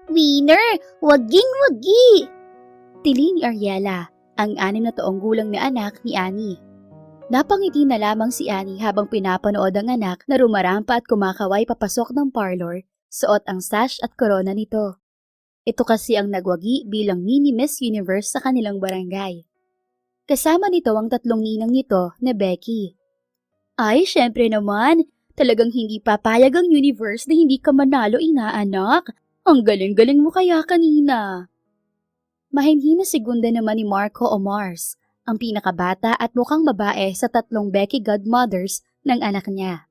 Winner, waging-wagi! Tili ni Ariela, ang 6 na taong gulang na anak ni Annie. Napangiti na lamang si Annie habang pinapanood ang anak na rumarampa at kumakaway papasok ng parlor, suot ang sash at korona nito. Ito kasi ang nagwagi bilang mini Miss Universe sa kanilang barangay. Kasama nito ang 3 ninang nito na Becky. Ay, syempre naman, talagang hindi papayag ang universe na hindi ka manalo inaanak. Ang galing-galing mo kaya kanina. Mahinhi na segunda naman ni Marco o Mars, ang pinakabata at mukhang babae sa 3 Becky godmothers ng anak niya.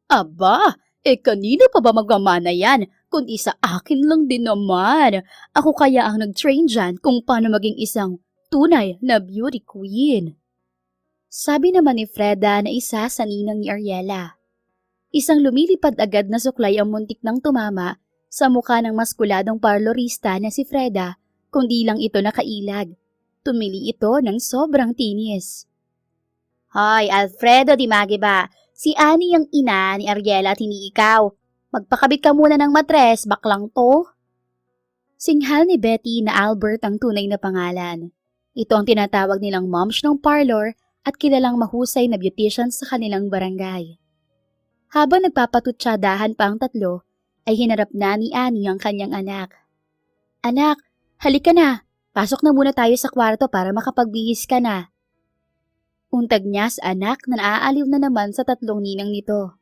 Aba, kanino pa ba magmamana yan? Kundi sa akin lang din naman. Ako kaya ang nag-train dyan kung paano maging isang tunay na beauty queen. Sabi naman ni Freda na isa sa ninang ni Ariela. Isang lumilipad agad na suklay ang muntik ng tumama sa mukha ng maskuladong parlorista na si Freda, kundi lang ito nakailag. Tumili ito ng sobrang tinis. Hoy, Alfredo Di Magiba, si Annie ang ina ni Ariela at hindi ikaw. Magpakabit ka muna ng matres, baklang to. Singhal ni Betty na Albert ang tunay na pangalan. Ito ang tinatawag nilang moms ng parlor at kilalang mahusay na beautician sa kanilang barangay. Habang nagpapatutsadahan pa ang 3, ay hinarap na ni Annie ang kanyang anak. Anak, halika na. Pasok na muna tayo sa kwarto para makapagbihis ka na. Untag niya sa anak na naaaliw na naman sa 3 ninang nito.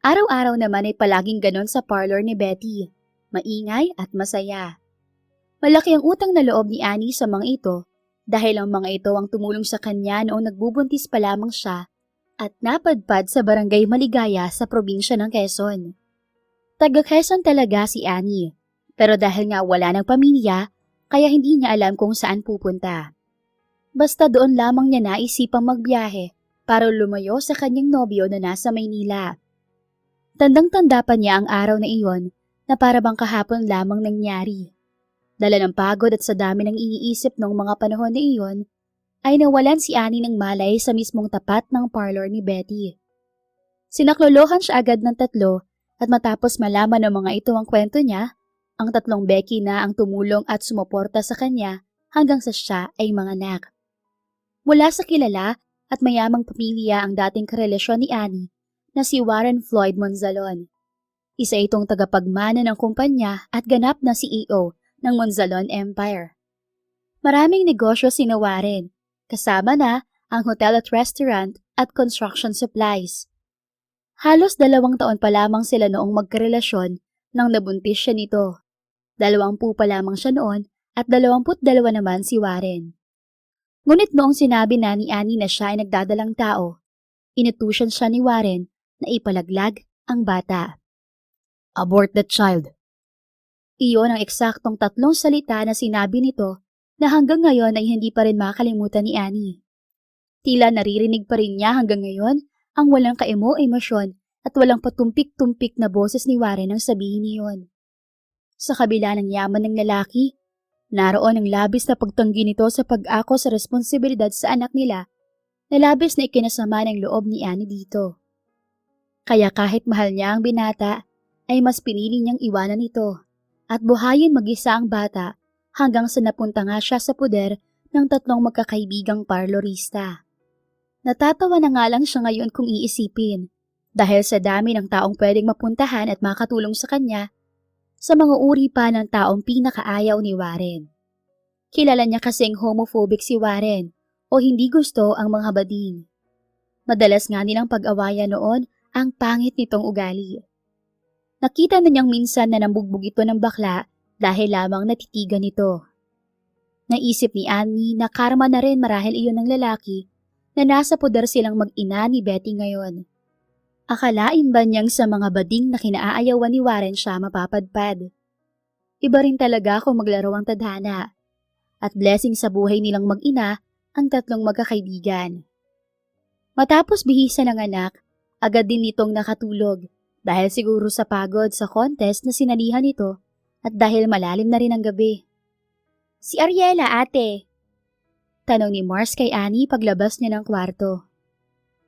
Araw-araw naman ay palaging ganon sa parlor ni Betty. Maingay at masaya. Malaki ang utang na loob ni Annie sa mga ito dahil ang mga ito ang tumulong sa kanya noong nagbubuntis pa lamang siya at napadpad sa barangay Maligaya sa probinsya ng Quezon. Taga Quezon talaga si Annie, pero dahil nga wala ng pamilya, kaya hindi niya alam kung saan pupunta. Basta doon lamang niya naisipang magbiyahe para lumayo sa kanyang nobyo na nasa Maynila. Tandang-tanda pa niya ang araw na iyon na para bang kahapon lamang nangyari. Dala ng pagod at sa dami ng iniisip noong mga panahon na iyon, ay nawalan si Annie ng malay sa mismong tapat ng parlor ni Betty. Sinaklolohan siya agad ng 3 at matapos malaman ng mga ito ang kwento niya, ang 3 Becky na ang tumulong at sumuporta sa kanya hanggang sa siya ay manganak. Mula sa kilala at mayamang pamilya ang dating karelasyon ni Annie na si Warren Floyd Monzalon. Isa itong tagapagmana ng kumpanya at ganap na CEO ng Monzalon Empire. Maraming negosyo sina Warren, kasama na ang hotel at restaurant at construction supplies. Halos 2 taon pa lamang sila noong magkarelasyon nang nabuntis siya nito. 20 pa lamang siya noon at 22 naman si Warren. Ngunit noong sinabi na ni Annie na siya ay nagdadalang tao, inutusan siya ni Warren na ipalaglag ang bata. Abort that child. Iyon ang eksaktong 3 salita na sinabi nito na hanggang ngayon ay hindi pa rin makalimutan ni Annie. Tila naririnig pa rin niya hanggang ngayon ang walang kaemo-emosyon at walang patumpik-tumpik na boses ni Warren ang sabihin niyon. Sa kabila ng yaman ng lalaki, naroon ang labis na pagtanggi nito sa pag-ako sa responsibilidad sa anak nila na labis na ikinasama ng loob ni Annie dito. Kaya kahit mahal niya ang binata, ay mas pinili niyang iwanan ito at buhayin mag-isa ang bata hanggang sa napunta nga siya sa puder ng 3 magkakaibigang parlorista. Natatawa na nga lang siya ngayon kung iisipin dahil sa dami ng taong pwedeng mapuntahan at makatulong sa kanya sa mga uri pa ng taong pinakaayaw ni Warren. Kilala niya kasing homophobic si Warren o hindi gusto ang mga bading. Madalas nga nilang pag-awayan noon ang pangit nitong ugali. Nakita na niyang minsan na nambugbog ito ng bakla dahil lamang natitigan nito. Naisip ni Annie na karma na rin marahil iyon ng lalaki na nasa poder silang mag-ina ni Betty ngayon. Akalain ba niyang sa mga bading na kinaayawan ni Warren siya mapapadpad? Iba rin talaga kung maglaro ang tadhana. At blessing sa buhay nilang mag-ina ang 3 magkakaibigan. Matapos bihisan ng anak, agad din nitong nakatulog dahil siguro sa pagod sa contest na sinalihan nito at dahil malalim na rin ang gabi. Si Ariela, ate. Tanong ni Mars kay Annie paglabas niya ng kwarto.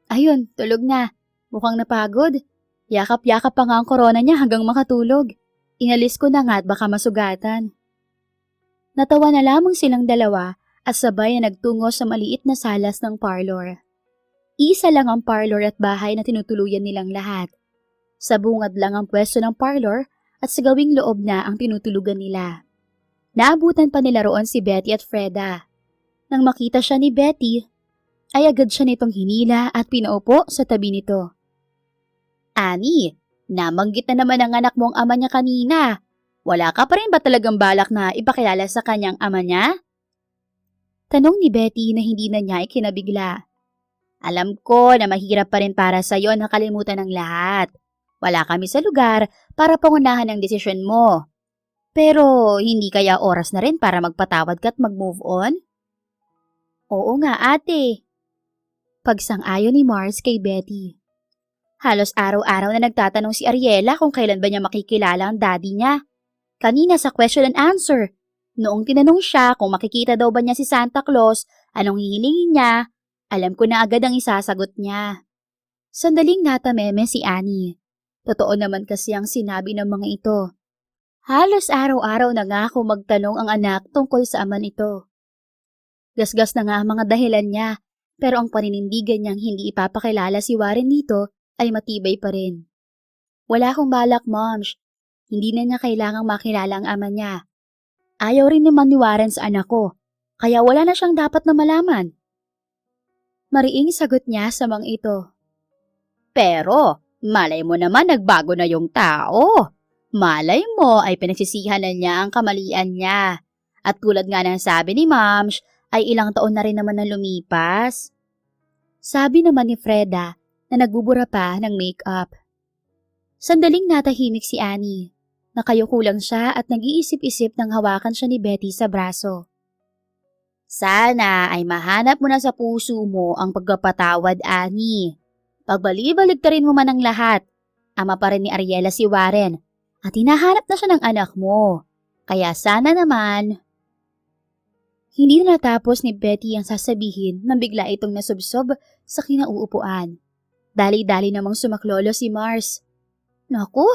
Ayun, tulog na. Mukhang napagod. Yakap-yakap pa nga ang korona niya hanggang makatulog. Inalis ko na nga at baka masugatan. Natawa na lamang silang dalawa at sabay na nagtungo sa maliit na salas ng parlor. Isa lang ang parlor at bahay na tinutuluyan nilang lahat. Sa bungad lang ang pwesto ng parlor at sa gawing loob na ang tinutulugan nila. Naabutan pa nila roon si Betty at Freda. Nang makita siya ni Betty, ay agad siya nitong hinila at pinaupo sa tabi nito. Ani, nabanggit na naman ang anak mong ama niya kanina. Wala ka pa rin ba talagang balak na ipakilala sa kanyang ama niya? Tanong ni Betty na hindi na niya ikinabigla. Alam ko na mahirap pa rin para sa iyo na kalimutan ng lahat. Wala kami sa lugar para pangunahan ang desisyon mo. Pero hindi kaya oras na rin para magpatawad ka at mag-move on? Oo nga ate. Pagsang-ayon ni Mars kay Betty. Halos araw-araw na nagtatanong si Ariela kung kailan ba niya makikilala ang daddy niya. Kanina sa question and answer, noong tinanong siya kung makikita daw ba niya si Santa Claus, anong hihilingin niya, alam ko na agad ang isasagot niya. Sandaling natameme si Annie. Totoo naman kasi ang sinabi ng mga ito. Halos araw-araw na nga ako magtanong ang anak tungkol sa ama nito. Gasgas na nga ang mga dahilan niya, pero ang paninindigan niyang hindi ipapakilala si Warren dito ay matibay pa rin. Wala akong balak, Moms. Hindi na niya kailangang makilala ang ama niya. Ayaw rin naman ni Warren sa anak ko, kaya wala na siyang dapat na malaman. Mariing sagot niya sa mga ito. Pero, malay mo naman nagbago na yung tao. Malay mo ay pinagsisihan na niya ang kamalian niya. At tulad nga ng sabi ni Moms, ay ilang taon na rin naman na lumipas. Sabi naman ni Freda na nagbubura pa ng make-up. Sandaling natahimik si Annie. Nakayuko lang siya at nag-iisip-isip nang hawakan siya ni Betty sa braso. Sana ay mahanap mo na sa puso mo ang pagpapatawad, Annie. Pagbali-baligtarin mo man ang lahat. Ama pa rin ni Ariela si Warren at hinahanap na siya ng anak mo. Kaya sana naman... Hindi na natapos ni Betty ang sasabihin nang bigla itong nasubsob sa kinauupuan. Dali-dali namang sumaklolo si Mars. Naku,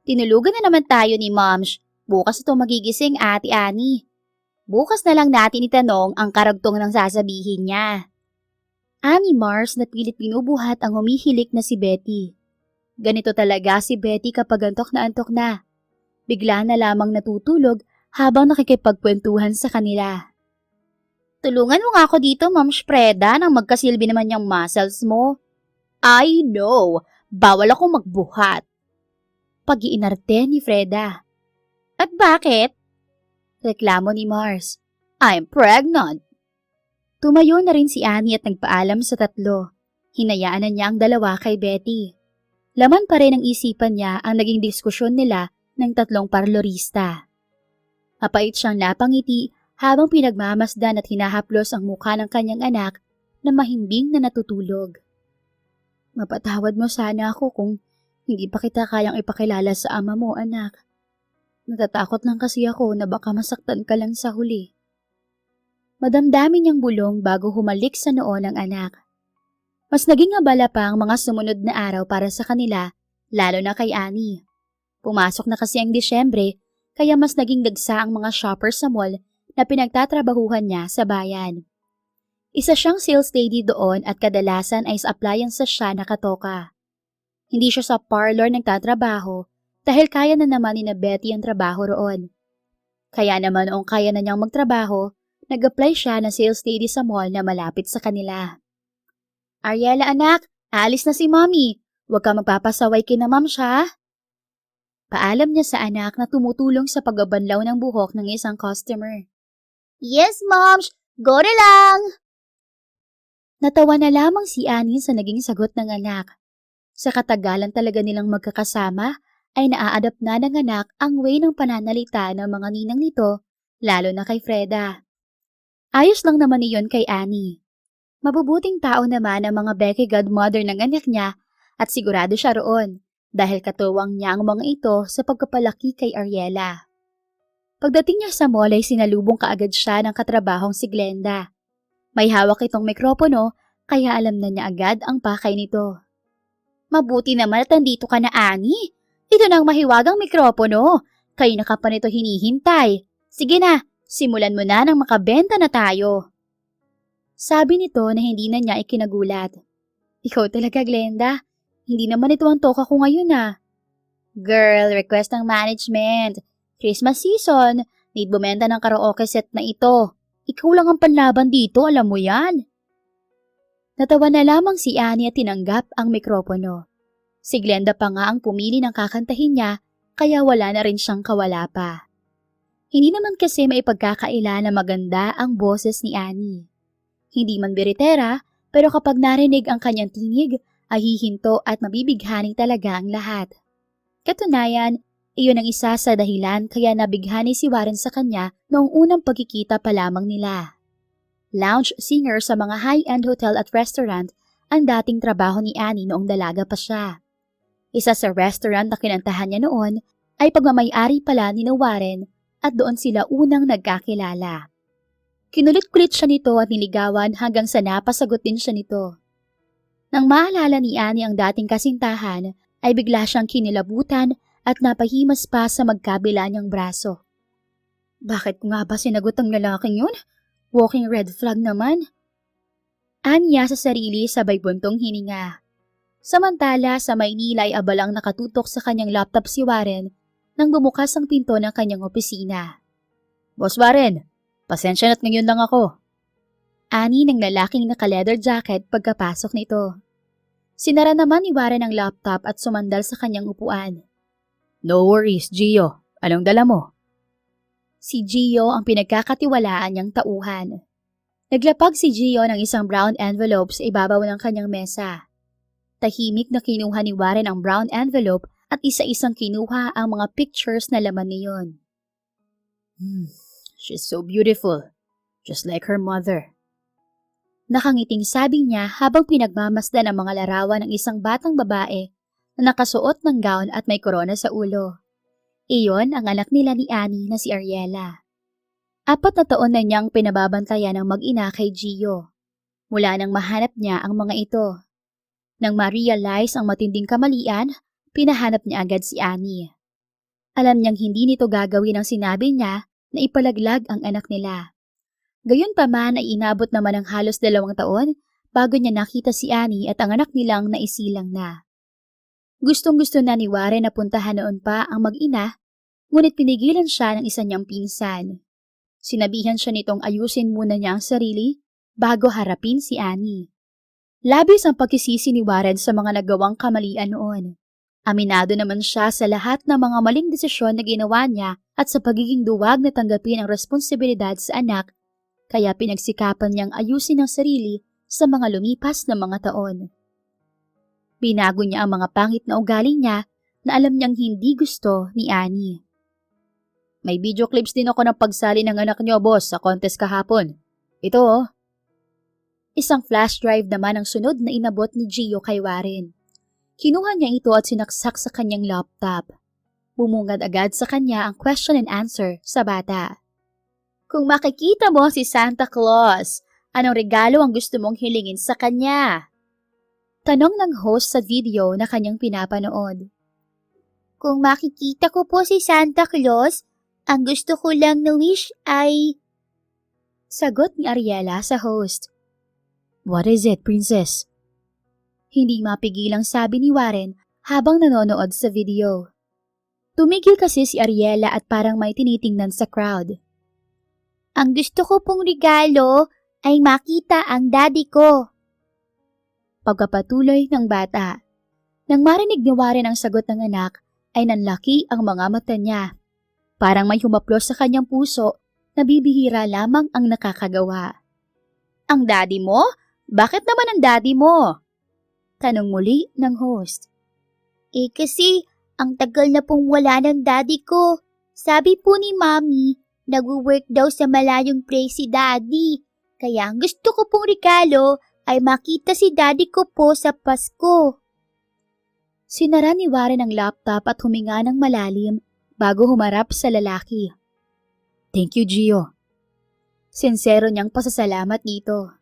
tinulugan na naman tayo ni Moms. Bukas ito magigising, Ate Annie. Bukas na lang natin itanong ang karagtong ng sasabihin niya. Ani Mars na pilit binubuhat ang humihilik na si Betty. Ganito talaga si Betty kapag antok na. Bigla na lamang natutulog habang nakikipagkwentuhan sa kanila. Tulungan mo nga ako dito, Ma'am Freda, nang magkasilbi naman yung muscles mo. I know, bawal ako magbuhat. Pag-iinarte ni Freda. At bakit? Reklamo ni Mars. I'm pregnant. Tumayo na rin si Annie at nagpaalam sa tatlo. Hinayaan na niya ang dalawa kay Betty. Laman pa rin ang isipan niya ang naging diskusyon nila ng tatlong parlorista. Mapait siyang napangiti habang pinagmamasdan at hinahaplos ang mukha ng kanyang anak na mahimbing na natutulog. Mapatawad mo sana ako kung hindi pa kita kayang ipakilala sa ama mo, anak. Natatakot lang kasi ako na baka masaktan ka lang sa huli. Madamdamin niyang bulong bago humalik sa noo ng anak. Mas naging abala pa ang mga sumunod na araw para sa kanila, lalo na kay Annie. Pumasok na kasi ang Disyembre, kaya mas naging dagsa ang mga shoppers sa mall na pinagtatrabahuhan niya sa bayan. Isa siyang sales lady doon at kadalasan ay sa appliances siya nakatoka. Hindi siya sa parlor nagtatrabaho dahil kaya na naman ni na Betty ang trabaho roon. Kaya naman noong kaya na niyang magtrabaho, nag-apply siya na sales lady sa mall na malapit sa kanila. Ariela anak, aalis na si Mommy. Huwag ka magpapasaway kina Ma'am siya. Paalam niya sa anak na tumutulong sa pagbabanlaw ng buhok ng isang customer. Yes, Moms! Go na lang! Natawa na lamang si Annie sa naging sagot ng anak. Sa katagalan talaga nilang magkakasama, ay naa-adapt na ng anak ang way ng pananalita ng mga ninang nito, lalo na kay Freda. Ayos lang naman iyon kay Annie. Mabubuting tao naman ang mga Becky godmother ng anak niya at sigurado siya roon dahil katuwang niya ang mga ito sa pagkapalaki kay Ariela. Pagdating niya sa mall ay sinalubong kaagad siya ng katrabahong si Glenda. May hawak itong mikropono kaya alam na niya agad ang pakay nito. Mabuti naman at nandito ka na, Annie. Ito na ang mahiwagang mikropono. Kayo na ka pa nito hinihintay. Sige na, simulan mo na nang makabenta na tayo. Sabi nito na hindi na niya ikinagulat. Ikaw talaga, Glenda. Hindi naman ito ang toka ko ngayon ah. Girl, request ng management. Christmas season. Need bumenta ng karaoke set na ito. Ikaw lang ang panlaban dito, alam mo yan. Natawa na lamang si Annie at tinanggap ang mikropono. Si Glenda pa nga ang pumili ng kakantahin niya, kaya wala na rin siyang kawala pa. Hindi naman kasi maipagkakaila na maganda ang boses ni Annie. Hindi man biritera, pero kapag narinig ang kanyang tinig, ay hihinto at mabibighani talaga ang lahat. Katunayan, iyon ang isa sa dahilan kaya nabighani si Warren sa kanya noong unang pagkikita pa lamang nila. Lounge singer sa mga high-end hotel at restaurant ang dating trabaho ni Annie noong dalaga pa siya. Isa sa restaurant na kinantahan niya noon ay pagmamay-ari pala ni Warren at doon sila unang nagkakilala. Kinulit-kulit siya nito at niligawan hanggang sa napasagot din siya nito. Nang maalala ni Annie ang dating kasintahan, ay bigla siyang kinilabutan at napahimas pa sa magkabila niyang braso. Bakit ko nga ba sinagot ang lalaking yun? Walking red flag naman. Anya sa sarili sabay buntong hininga. Samantala sa Maynila ay abalang nakatutok sa kanyang laptop si Warren nang bumukas ang pinto ng kanyang opisina. Boss Warren, pasensya na't ngayon lang ako. Ani ng lalaking naka-leather jacket pagkapasok nito. Sinara naman ni Warren ang laptop at sumandal sa kanyang upuan. No worries, Gio. Anong dala mo? Si Gio ang pinagkakatiwalaan niyang tauhan. Naglapag si Gio ng isang brown envelope sa ibabaw ng kanyang mesa. Tahimik na kinuha ni Warren ang brown envelope at isa-isang kinuha ang mga pictures na laman niyon. She's so beautiful, just like her mother. Nakangiting sabi niya habang pinagmamasdan ang mga larawan ng isang batang babae na nakasuot ng gown at may korona sa ulo. Iyon ang anak nila ni Annie na si Ariela. 4 na taon na niyang pinababantayan ng mag-ina kay Gio. Mula nang mahanap niya ang mga ito. Nang ma-realize ang matinding kamalian, pinahanap niya agad si Annie. Alam niyang hindi nito gagawin ang sinabi niya na ipalaglag ang anak nila. Gayunpaman ay inabot naman ng halos 2 taon bago niya nakita si Annie at ang anak nilang naisilang na. Gustong-gusto na ni Warren na puntahan noon pa ang mag-ina, ngunit pinigilan siya ng isa niyang pinsan. Sinabihan siya nitong ayusin muna niya ang sarili bago harapin si Annie. Labis ang pagkisisi ni Warren sa mga nagawang kamalian noon. Aminado naman siya sa lahat ng mga maling desisyon na ginawa niya at sa pagiging duwag na tanggapin ang responsibilidad sa anak, kaya pinagsikapan niyang ayusin ang sarili sa mga lumipas na mga taon. Binago niya ang mga pangit na ugali niya na alam niyang hindi gusto ni Annie. May video clips din ako ng pagsali ng anak niyo, boss, sa contest kahapon. Ito oh. Isang flash drive naman ang sunod na inabot ni Gio kay Warren. Kinuha niya ito at sinaksak sa kanyang laptop. Bumungad agad sa kanya ang question and answer sa bata. Kung makikita mo si Santa Claus, anong regalo ang gusto mong hilingin sa kanya? Tanong ng host sa video na kanyang pinapanood. Kung makikita ko po si Santa Claus, ang gusto ko lang na wish ay... Sagot ni Ariela sa host. What is it, princess? Hindi mapigilang sabi ni Warren habang nanonood sa video. Tumigil kasi si Ariela at parang may tinitingnan sa crowd. Ang gusto ko pong regalo ay makita ang daddy ko. Pagkapatuloy ng bata. Nang marinig ni Warren ang sagot ng anak, ay nanlaki ang mga mata niya. Parang may humaplos sa kanyang puso na bibihira lamang ang nakakagawa. Ang daddy mo? Bakit naman ang daddy mo? Tanong muli ng host. Kasi ang tagal na pong wala ng daddy ko. Sabi po ni Mommy, nag-work daw sa malayong place si daddy. Kaya ang gusto ko pong regalo ay makita si daddy ko po sa Pasko. Sinara ni Warren ang laptop at huminga ng malalim bago humarap sa lalaki. Thank you, Gio. Sincero niyang pasasalamat dito.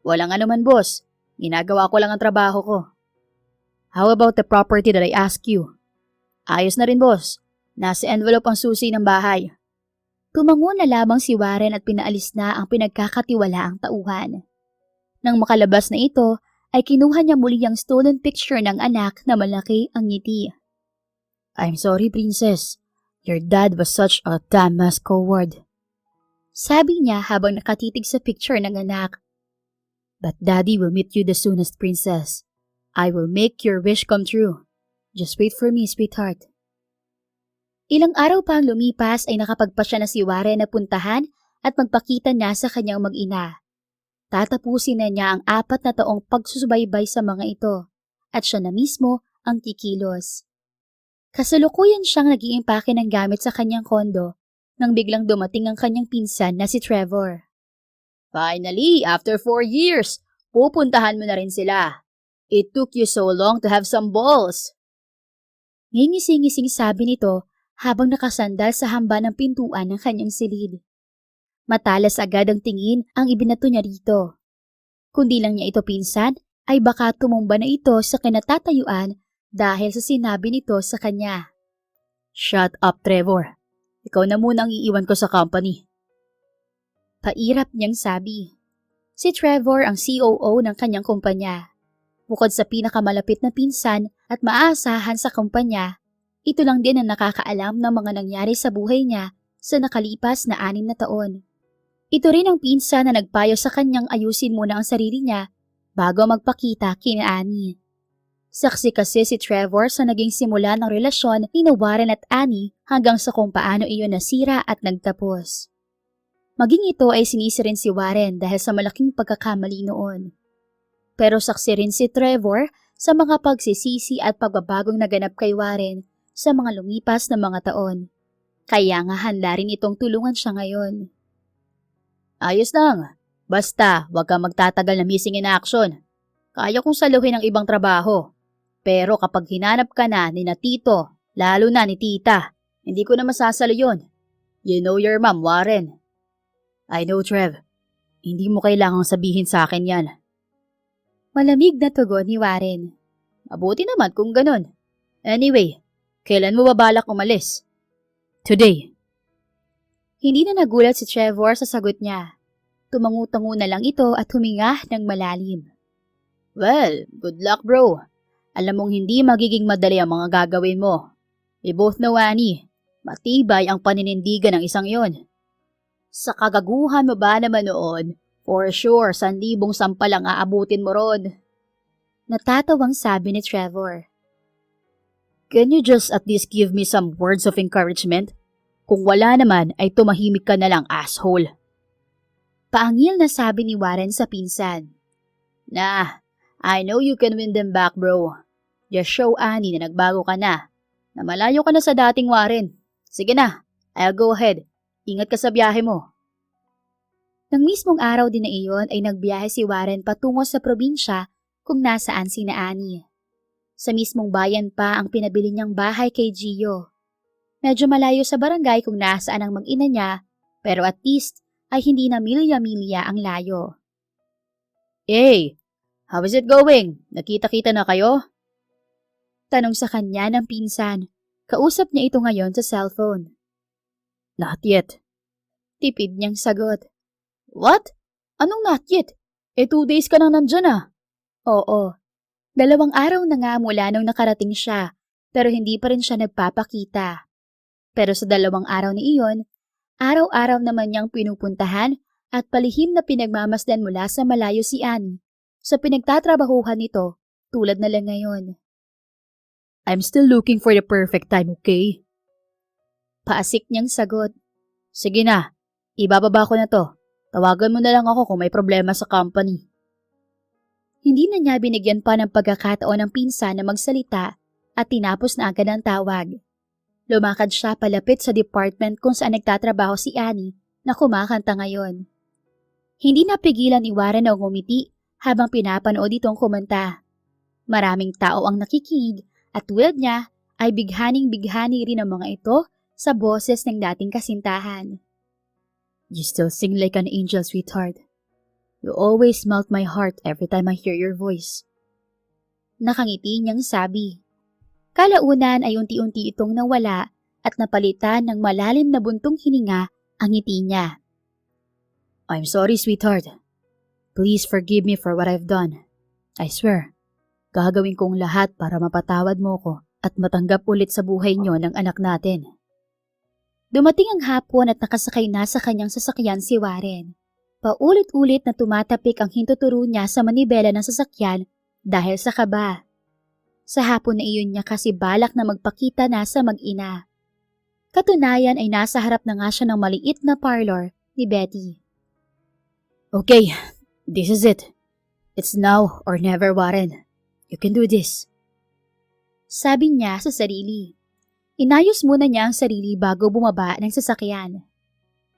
Walang anuman, boss. Ginagawa ko lang ang trabaho ko. How about the property that I asked you? Ayos na rin, boss. Nasa envelope ang susi ng bahay. Tumango na lamang si Warren at pinaalis na ang pinagkakatiwalaang tauhan. Nang makalabas na ito, ay kinuha niya muli ang stolen picture ng anak na malaki ang ngiti. I'm sorry, Princess. Your dad was such a dumbass coward. Sabi niya habang nakatitig sa picture ng anak. But Daddy will meet you the soonest, Princess. I will make your wish come true. Just wait for me, sweetheart. Ilang araw pa ang lumipas ay nakapagpasya na si Warren na puntahan at magpakita na sa kanyang mag-ina. Tatapusin na niya ang 4 na taong pagsusubaybay sa mga ito at siya na mismo ang kikilos. Kasalukuyan siyang nag-iimpake ng gamit sa kanyang kondo nang biglang dumating ang kanyang pinsan na si Trevor. Finally, after 4 years, pupuntahan mo na rin sila. It took you so long to have some balls. Ngingising-ngising sabi nito habang nakasandal sa hamba ng pintuan ng kanyang silid. Matalas agad ang tingin ang ibinato niya rito. Kundi lang niya ito pinsan, ay baka tumumba na ito sa kinatatayuan dahil sa sinabi nito sa kanya. Shut up, Trevor. Ikaw na muna ang iiwan ko sa company. Pairap niyang sabi. Si Trevor ang COO ng kanyang kumpanya. Bukod sa pinakamalapit na pinsan at maaasahan sa kumpanya, ito lang din ang nakakaalam ng mga nangyari sa buhay niya sa nakalipas na 6 na taon. Ito rin ang pinsan na nagpayo sa kanyang ayusin muna ang sarili niya bago magpakita kina Annie. Saksi kasi si Trevor sa naging simula ng relasyon ni Warren at Annie hanggang sa kung paano iyon nasira at nagtapos. Maging ito ay sinisi rin si Warren dahil sa malaking pagkakamali noon. Pero saksi rin si Trevor sa mga pagsisisi at pagbabagong naganap kay Warren sa mga lumipas na mga taon. Kaya nga handa rin itong tulungan siya ngayon. Ayos lang. Basta, huwag kang magtatagal na missing in action. Kaya kong saluhin ang ibang trabaho. Pero kapag hinanap ka na ni na Tito, lalo na ni Tita, hindi ko na masasalo yun. You know your mom, Warren. I know, Trev. Hindi mo kailangang sabihin sa akin yan. Malamig na tugon ni Warren. Mabuti naman kung ganun. Anyway, kailan mo babalak umalis? Today. Hindi na nagulat si Trevor sa sagot niya. Tumangu-tangu na lang ito at huminga ng malalim. Well, good luck bro. Alam mong hindi magiging madali ang mga gagawin mo. We both know, Annie, matibay ang paninindigan ng isang yon. Sa kagaguhan mo ba naman noon, for sure, 1,000 sampal ang aabutin mo ron. Natatawang sabi ni Trevor. Can you just at least give me some words of encouragement? Kung wala naman ay tumahimik ka na lang, asshole. Paangil na sabi ni Warren sa pinsan. Nah, I know you can win them back, bro. Just show Annie na nagbago ka na malayo ka na sa dating Warren. Sige na, I'll go ahead. Ingat ka sa biyahe mo. Nang mismong araw din na iyon ay nagbiyahe si Warren patungo sa probinsya kung nasaan sina Annie. Sa mismong bayan pa ang pinabili niyang bahay kay Gio. Medyo malayo sa barangay kung nasaan ang mag-ina niya, pero at least ay hindi na milya-milya ang layo. Hey, how is it going? Nakita-kita na kayo? Tanong sa kanya ng pinsan. Kausap niya ito ngayon sa cellphone. Not yet. Tipid niyang sagot. What? Anong not yet? 2 days ka nang nandyan ah. Oo. 2 araw na nga mula nung nakarating siya, pero hindi pa rin siya nagpapakita. Pero sa 2 araw na iyon, araw-araw naman niyang pinupuntahan at palihim na pinagmamasdan mula sa malayo si Annie sa pinagtatrabahuhan nito tulad na lang ngayon. I'm still looking for the perfect time, okay? Paasik niyang sagot. Sige na, ibababa ko na to. Tawagan mo na lang ako kung may problema sa company. Hindi na niya binigyan pa ng pagkakataon ng pinsan na magsalita at tinapos na agad ang tawag. Lumakad siya palapit sa department kung saan nagtatrabaho si Annie na kumakanta ngayon. Hindi napigilan ni Warren na ngumiti habang pinapanood itong kumanta. Maraming tao ang nakikinig at tulad niya ay bighaning-bighani rin ang mga ito sa boses ng dating kasintahan. You still sing like an angel, sweetheart. You always melt my heart every time I hear your voice. Nakangiti niyang sabi. Kalaunan ay unti-unti itong nawala at napalitan ng malalim na buntong hininga ang ngiti niya. I'm sorry, sweetheart. Please forgive me for what I've done. I swear, gagawin kong lahat para mapatawad mo ko at matanggap ulit sa buhay niyo ng anak natin. Dumating ang hapon at nakasakay na sa kanyang sasakyan si Warren. Paulit-ulit na tumatapik ang hintuturo niya sa manibela ng sasakyan dahil sa kaba. Sa hapon na iyon niya kasi balak na magpakita na sa mag-ina. Katunayan ay nasa harap na nga siya ng maliit na parlor ni Betty. Okay, this is it. It's now or never, Warren. You can do this. Sabi niya sa sarili. Inayos muna niya ang sarili bago bumaba ng sasakyan.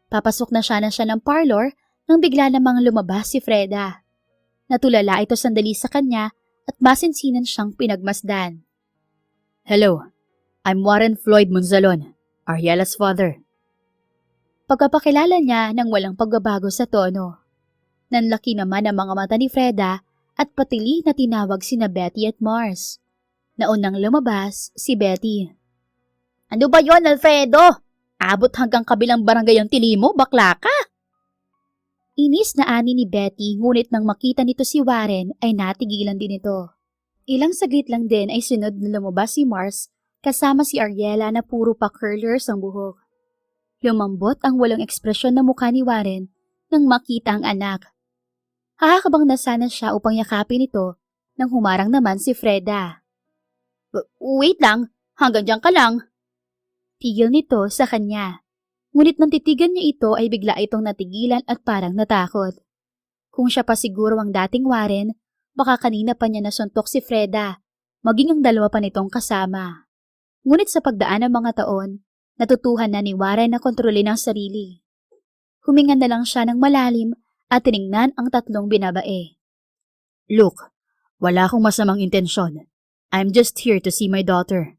Papasok na siya ng parlor nang bigla namang lumabas si Freda. Natulala ito sandali sa kanya at masinsinan siyang pinagmasdan. Hello, I'm Warren Floyd Monzalon, Ariela's father. Pagkapakilala niya nang walang pagbabago sa tono. Nanlaki naman ang mga mata ni Freda at patili na tinawag sina Betty at Mars. Naunang lumabas si Betty. Ano ba yon, Alfredo? Abot hanggang kabilang barangay ang tili mo, bakla ka? Inis na ani ni Betty ngunit nang makita nito si Warren ay natigilan din ito. Ilang saglit lang din ay sunod na lumabas si Mars kasama si Ariela na puro pa curlers ang buhok. Lumambot ang walang ekspresyon na mukha ni Warren nang makita ang anak. Hahakabang na sana siya upang yakapin ito nang humarang naman si Freda. Wait lang, hanggang dyan ka lang. Tigil nito sa kanya. Ngunit nang titigan niya ito ay bigla itong natigilan at parang natakot. Kung siya pa siguro ang dating Warren, baka kanina pa niya nasuntok si Freda, maging ang dalawa pa nitong kasama. Ngunit sa pagdaan ng mga taon, natutuhan na ni Warren na kontrolin ang sarili. Huminga na lang siya ng malalim at tiningnan ang tatlong binabae. Look, wala akong masamang intensyon. I'm just here to see my daughter.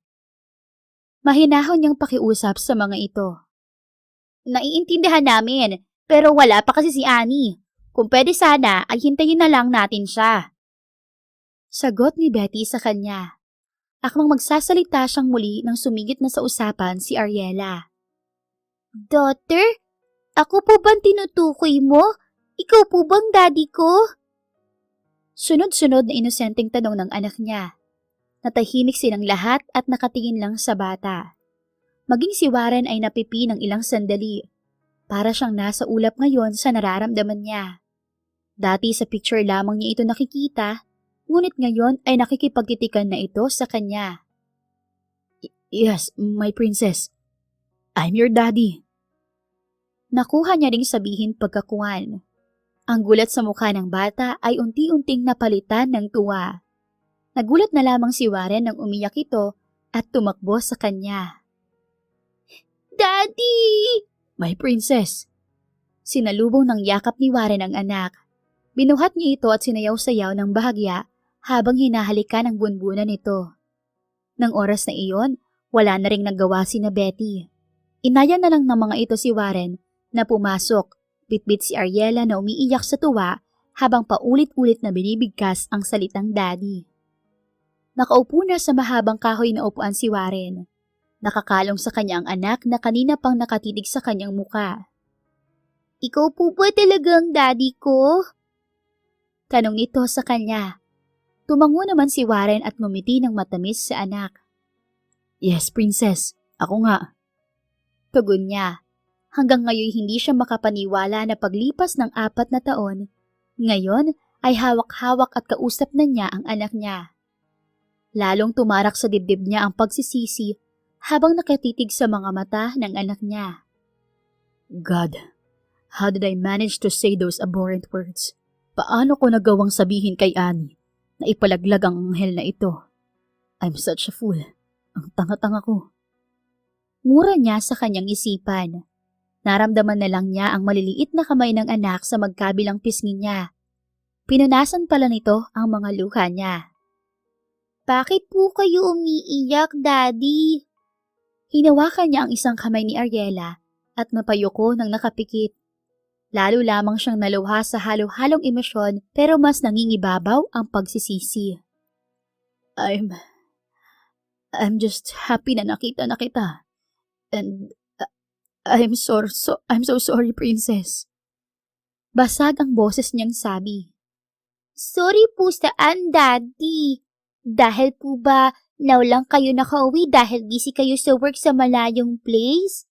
Mahinahon niyang pakiusap sa mga ito. Naiintindihan namin, pero wala pa kasi si Annie. Kung pwede sana ay hintayin na lang natin siya. Sagot ni Betty sa kanya. Akmang magsasalita siyang muli nang sumigit na sa usapan si Ariela. Daughter, ako po bang tinutukoy mo? Ikaw po bang daddy ko? Sunod-sunod na inosenteng tanong ng anak niya. Natahimik silang lahat at nakatingin lang sa bata. Maging si Warren ay napipi ng ilang sandali. Para siyang nasa ulap ngayon sa nararamdaman niya. Dati sa picture lamang niya ito nakikita, ngunit ngayon ay nakikipagtitikan na ito sa kanya. Yes, my princess. I'm your daddy. Nakuha niya ring sabihin pagkakuan. Ang gulat sa mukha ng bata ay unti-unting napalitan ng tuwa. Nagulat na lamang si Warren nang umiyak ito at tumakbo sa kanya. Daddy! My princess. Sinalubong ng yakap ni Warren ang anak. Binuhat niya ito at sinayaw-sayaw ng bahagya habang hinahalikan ang bunbunan nito. Nang oras na iyon, wala na ring nagawa si na Betty. Inaya na lang ng mga ito si Warren na pumasok, bitbit si Ariela na umiiyak sa tuwa habang paulit-ulit na binibigkas ang salitang daddy. Nakaupo na sa mahabang kahoy na upuan si Warren. Nakakalong sa kanya ang anak na kanina pang nakatitig sa kanyang muka. Ikaw po ba talagang daddy ko? Tanong nito sa kanya. Tumango naman si Warren at ngumiti ng matamis sa anak. Yes, princess. Ako nga. Tugon niya. Hanggang ngayon hindi siya makapaniwala na paglipas ng 4 na taon, ngayon ay hawak-hawak at kausap na niya ang anak niya. Lalong tumarak sa dibdib niya ang pagsisisi habang nakatitig sa mga mata ng anak niya. God, how did I manage to say those abhorrent words? Paano ko nagawang sabihin kay Annie na ipalaglag ang anghel na ito? I'm such a fool. Ang tanga-tanga ko. Mura niya sa kanyang isipan. Naramdaman na lang niya ang maliliit na kamay ng anak sa magkabilang pisngi niya. Pinunasan pala nito ang mga luha niya. Bakit po kayo umiiyak, Daddy? Hinawakan niya ang isang kamay ni Ariela at napayuko ng nakapikit. Lalo lamang siyang naluha sa halo-halong emosyon pero mas nangingibabaw ang pagsisisi. I'm just happy na nakita na kita. And I'm so sorry, princess. Basag ang boses niyang sabi. Sorry po saan, Daddy? Dahil po ba now lang kayo nakauwi dahil busy kayo sa work sa malayong place?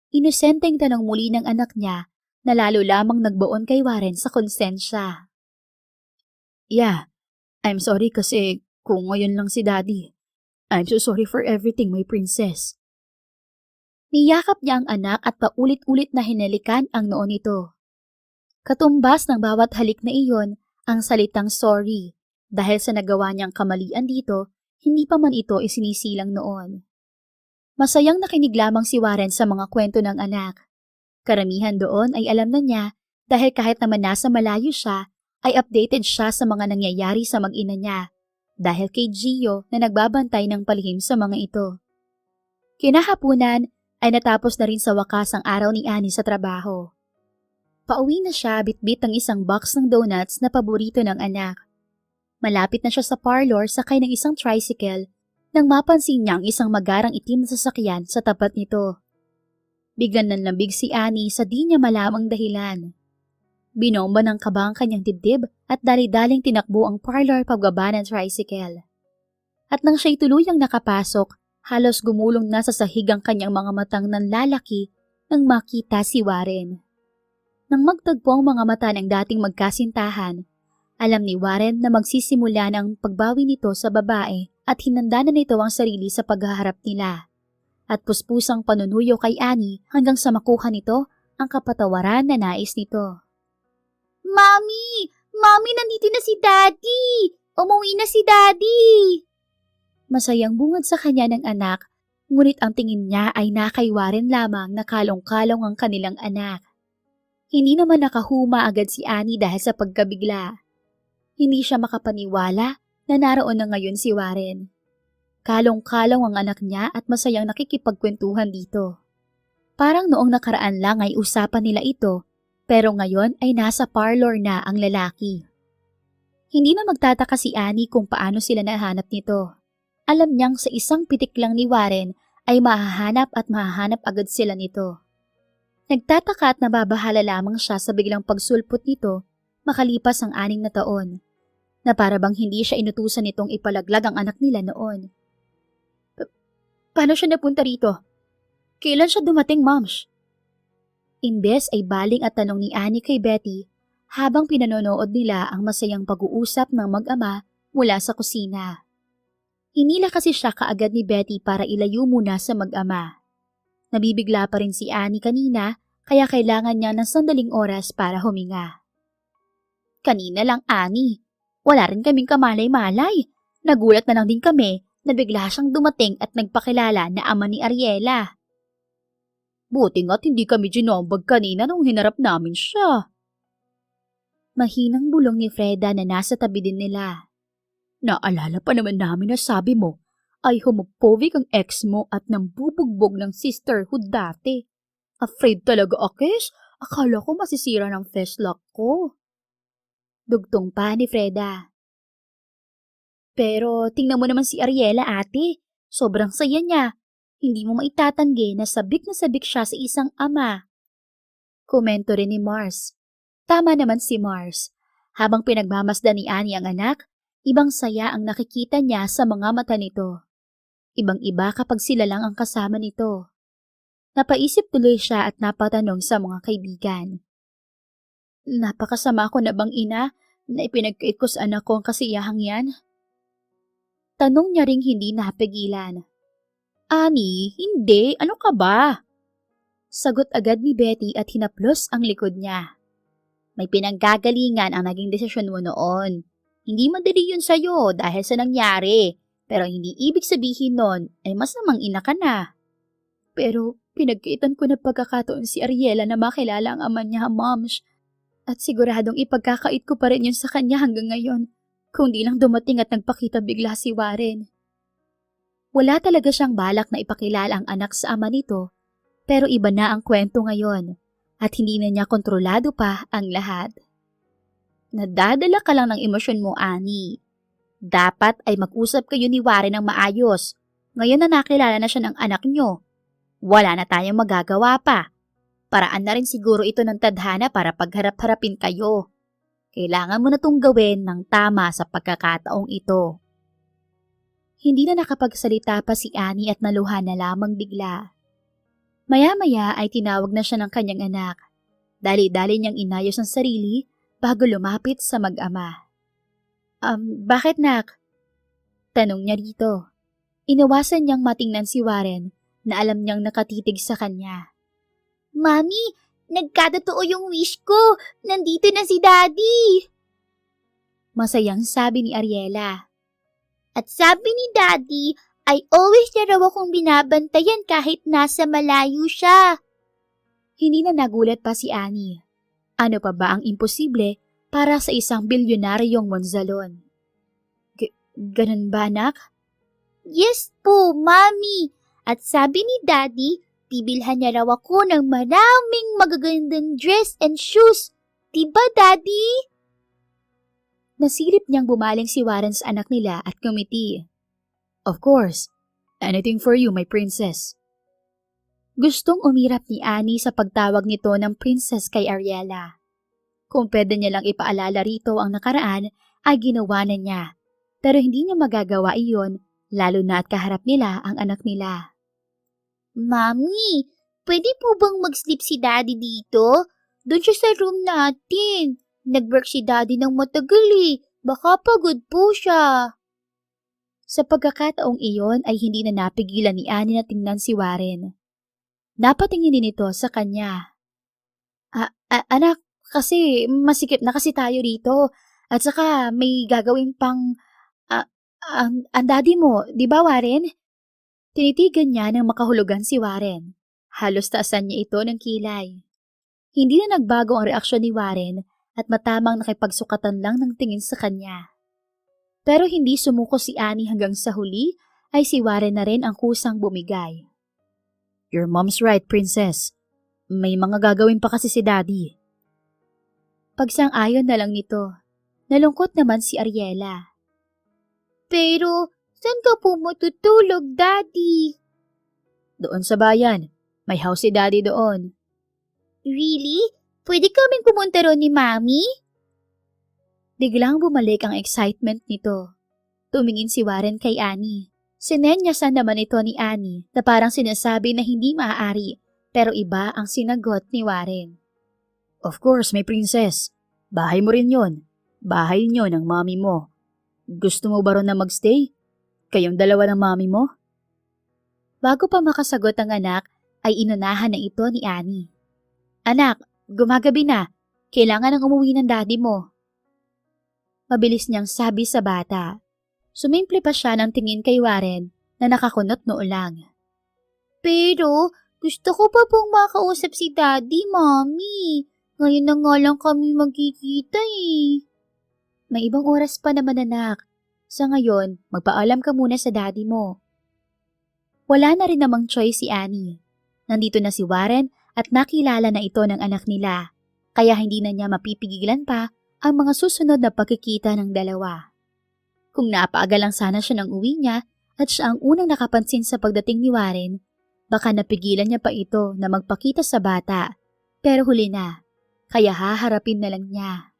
Inosenteng tanong muli ng anak niya na lalo lamang nagbaon kay Warren sa konsensya. Yeah, I'm sorry kasi kung ngayon lang si Daddy. I'm so sorry for everything, my princess. Niyakap niya ang anak at paulit-ulit na hinalikan ang noo nito. Katumbas ng bawat halik na iyon ang salitang sorry dahil sa nagawa niyang kamalian dito, hindi pa man ito isinisilang noon. Masayang nakinig lamang si Warren sa mga kwento ng anak. Karamihan doon ay alam na niya dahil kahit naman nasa malayo siya, ay updated siya sa mga nangyayari sa mag-ina niya dahil kay Gio na nagbabantay ng palihim sa mga ito. Kinahapunan ay natapos na rin sa wakas ang araw ni Annie sa trabaho. Pauwi na siya bitbit ang isang box ng donuts na paborito ng anak. Malapit na siya sa parlor sakay ng isang tricycle nang mapansin niya ang isang magarang itim na sasakyan sa tapat nito. Biglang nanlambig si Annie sa di niya malamang dahilan. Binomba ng kaba ang kanyang dibdib at dali-daling tinakbo ang parlor pagbaba ng tricycle. At nang siya'y tuluyang nakapasok, halos gumulong na sa sahig ang kanyang mga matang nanlalaki nang makita si Warren. Nang magtagpo ang mga mata ng dating magkasintahan, alam ni Warren na magsisimula ng pagbawi nito sa babae at hinanda na nito ang sarili sa paghaharap nila. At puspusang panunuyo kay Annie hanggang sa makuha nito ang kapatawaran na nais nito. Mami! Mami, nandito na si Daddy! Umuwi na si Daddy! Masayang bungad sa kanya ng anak, ngunit ang tingin niya ay nakay Warren lamang na kalong-kalong ang kanilang anak. Hindi naman nakahuma agad si Annie dahil sa pagkabigla. Hindi siya makapaniwala na naroon na ngayon si Warren. Kalong-kalong ang anak niya at masayang nakikipagkwentuhan dito. Parang noong nakaraan lang ay usapan nila ito, pero ngayon ay nasa parlor na ang lalaki. Hindi na magtataka si Annie kung paano sila nahanap nito. Alam niyang sa isang pitik lang ni Warren ay mahahanap at mahahanap agad sila nito. Nagtataka at nababahala lamang siya sa biglang pagsulpot nito makalipas ang 6 na taon, na para bang hindi siya inutusan nitong ipalaglag ang anak nila noon. Paano siya napunta rito? Kailan siya dumating, Moms? Imbes ay baling at tanong ni Annie kay Betty habang pinanonood nila ang masayang pag-uusap ng mag-ama mula sa kusina. Hinila kasi siya kaagad ni Betty para ilayo muna sa mag-ama. Nabibigla pa rin si Annie kanina kaya kailangan niya ng sandaling oras para huminga. Kanina lang, Annie. Wala rin kaming kamalay-malay. Nagulat na lang din kami na bigla siyang dumating at nagpakilala na ama ni Ariela. Buti nga't hindi kami ginombag kanina nung hinarap namin siya. Mahinang bulong ni Freda na nasa tabi din nila. Naalala pa naman namin na sabi mo ay homophobic ang ex mo at nambubugbog ng sisterhood dati. Afraid talaga, Akes. Akala ko masisira ng festlock ko. Dugtong pa ni Freda. Pero tingnan mo naman si Ariela, ate. Sobrang saya niya. Hindi mo maitatanggi na sabik siya sa isang ama. Komento rin ni Mars. Tama naman si Mars. Habang pinagmamasdan ni Annie ang anak, ibang saya ang nakikita niya sa mga mata nito. Ibang-iba kapag sila lang ang kasama nito. Napaisip tuloy siya at napatanong sa mga kaibigan. Napakasama ko na bang ina na ipinagkait ko sa anak ko ang kasiyahang yan? Tanong niya ring hindi napigilan. Annie, hindi. Ano ka ba? Sagot agad ni Betty at hinaplos ang likod niya. May pinanggagalingan ang naging desisyon mo noon. Hindi madali yun sa'yo dahil sa nangyari. Pero hindi ibig sabihin nun ay masamang ina ka na. Pero pinagkaitan ko na pagkakataon si Ariela na makilala ang ama niya, Moms. At siguradong ipagkakait ko pa rin yun sa kanya hanggang ngayon. Kung di lang dumating at nagpakita bigla si Warren. Wala talaga siyang balak na ipakilala ang anak sa ama nito, pero iba na ang kwento ngayon at hindi na niya kontrolado pa ang lahat. Nadadala ka lang ng emosyon mo, Annie. Dapat ay mag-usap kayo ni Warren ng maayos. Ngayon na nakilala na siya ng anak niyo. Wala na tayong magagawa pa. Paraan na rin siguro ito ng tadhana para pagharap-harapin kayo. Kailangan mo na itong gawin ng tama sa pagkakataong ito. Hindi na nakapagsalita pa si Annie at naluha na lamang bigla. Maya-maya ay tinawag na siya ng kanyang anak. Dali-dali niyang inayos ang sarili bago lumapit sa mag-ama. Bakit nak? Tanong niya rito. Inawasan niyang matingnan si Warren na alam niyang nakatitig sa kanya. Mami, nagkatotoo yung wish ko. Nandito na si Daddy. Masayang sabi ni Ariela. At sabi ni Daddy ay always niya raw akong binabantayan kahit nasa malayo siya. Hindi na nagulat pa si Annie. Ano pa ba ang imposible para sa isang bilyonaryong Monzalon? Ganun ba, anak? Yes po, Mami. At sabi ni Daddy, bibilhan niya raw ako ng maraming magagandang dress and shoes. Diba, Daddy? Nasilip niyang bumaling si Warren sa anak nila at kumiti. Of course. Anything for you, my princess. Gustong umirap ni Annie sa pagtawag nito ng princess kay Ariela. Kung pwede niya lang ipaalala rito ang nakaraan, ay ginawa na niya. Pero hindi niya magagawa iyon, lalo na at kaharap nila ang anak nila. Mami, pwede po bang mag-sleep si Daddy dito? Doon siya sa room natin. Nag-work si Daddy ng matagal eh. Baka pagod po siya. Sa pagkakataong iyon ay hindi na napigilan ni Annie na tingnan si Warren. Napatingin din ito sa kanya. Anak, kasi masikip na kasi tayo rito. At saka may gagawin pang... ang daddy mo, di ba Warren? Tinitigan niya nang makahulugan si Warren. Halos taasan niya ito ng kilay. Hindi na nagbago ang reaksyon ni Warren at matamang nakipagsukatan lang ng tingin sa kanya. Pero hindi sumuko si Annie hanggang sa huli ay si Warren na rin ang kusang bumigay. Your mom's right, princess. May mga gagawin pa kasi si Daddy. Pagsang-ayon na lang nito. Nalungkot naman si Ariela. Pero, saan ka po matutulog, Daddy? Doon sa bayan. May house si Daddy doon. Really? Pwede kaming pumunta ron ni Mami? Biglang bumalik ang excitement nito. Tumingin si Warren kay Annie. Sinenyasan naman ito ni Annie na parang sinasabi na hindi maaari, pero iba ang sinagot ni Warren. Of course, my princess. Bahay mo rin yon. Bahay niyo ng mami mo. Gusto mo ba ron na magstay? Kayong dalawa ng mami mo? Bago pa makasagot ang anak, ay inunahan na ito ni Annie. Anak, gumagabi na. Kailangan ng umuwi ng daddy mo. Mabilis niyang sabi sa bata. Sumimple pa siya ng tingin kay Warren na nakakunot noo lang. Pero, gusto ko pa pong makausap si Daddy, Mommy. Ngayon na nga lang kami magkikita eh. May ibang oras pa naman anak. Sa ngayon, magpaalam ka muna sa daddy mo. Wala na rin namang choice si Annie. Nandito na si Warren at nakilala na ito ng anak nila. Kaya hindi na niya mapipigilan pa ang mga susunod na pagkikita ng dalawa. Kung napaaga lang sana siya ng uwi niya at siya ang unang nakapansin sa pagdating ni Warren, baka napigilan niya pa ito na magpakita sa bata. Pero huli na, kaya haharapin na lang niya.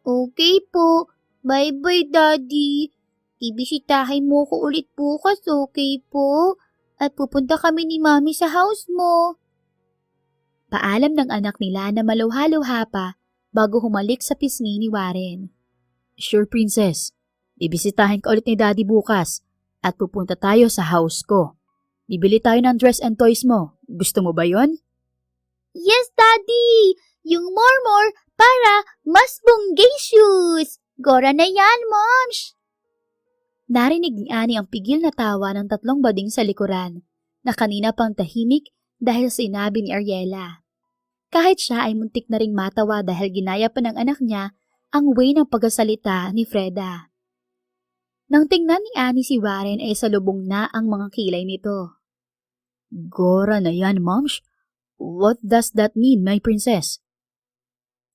Okay po. Bye-bye, Daddy. Ibisitahin mo ko ulit bukas, okay po? At pupunta kami ni Mami sa house mo. Paalam ng anak nila na maluha-luha pa bago humalik sa pisngi ni Warren. Sure, princess. Bibisitahin ka ulit ni Daddy bukas at pupunta tayo sa house ko. Bibili tayo ng dress and toys mo. Gusto mo ba yon? Yes, Daddy! Yung more para mas bongacious! Gora na yan, Moms! Narinig ni Annie ang pigil na tawa ng tatlong bading sa likuran na kanina pang tahimik dahil sa sinabi ni Ariela. Kahit siya ay muntik na ring matawa dahil ginaya pa ng anak niya ang way ng pagsasalita ni Freda. Nang tingnan ni Annie si Warren ay salubong na ang mga kilay nito. Gora na yan, Moms. What does that mean, my princess?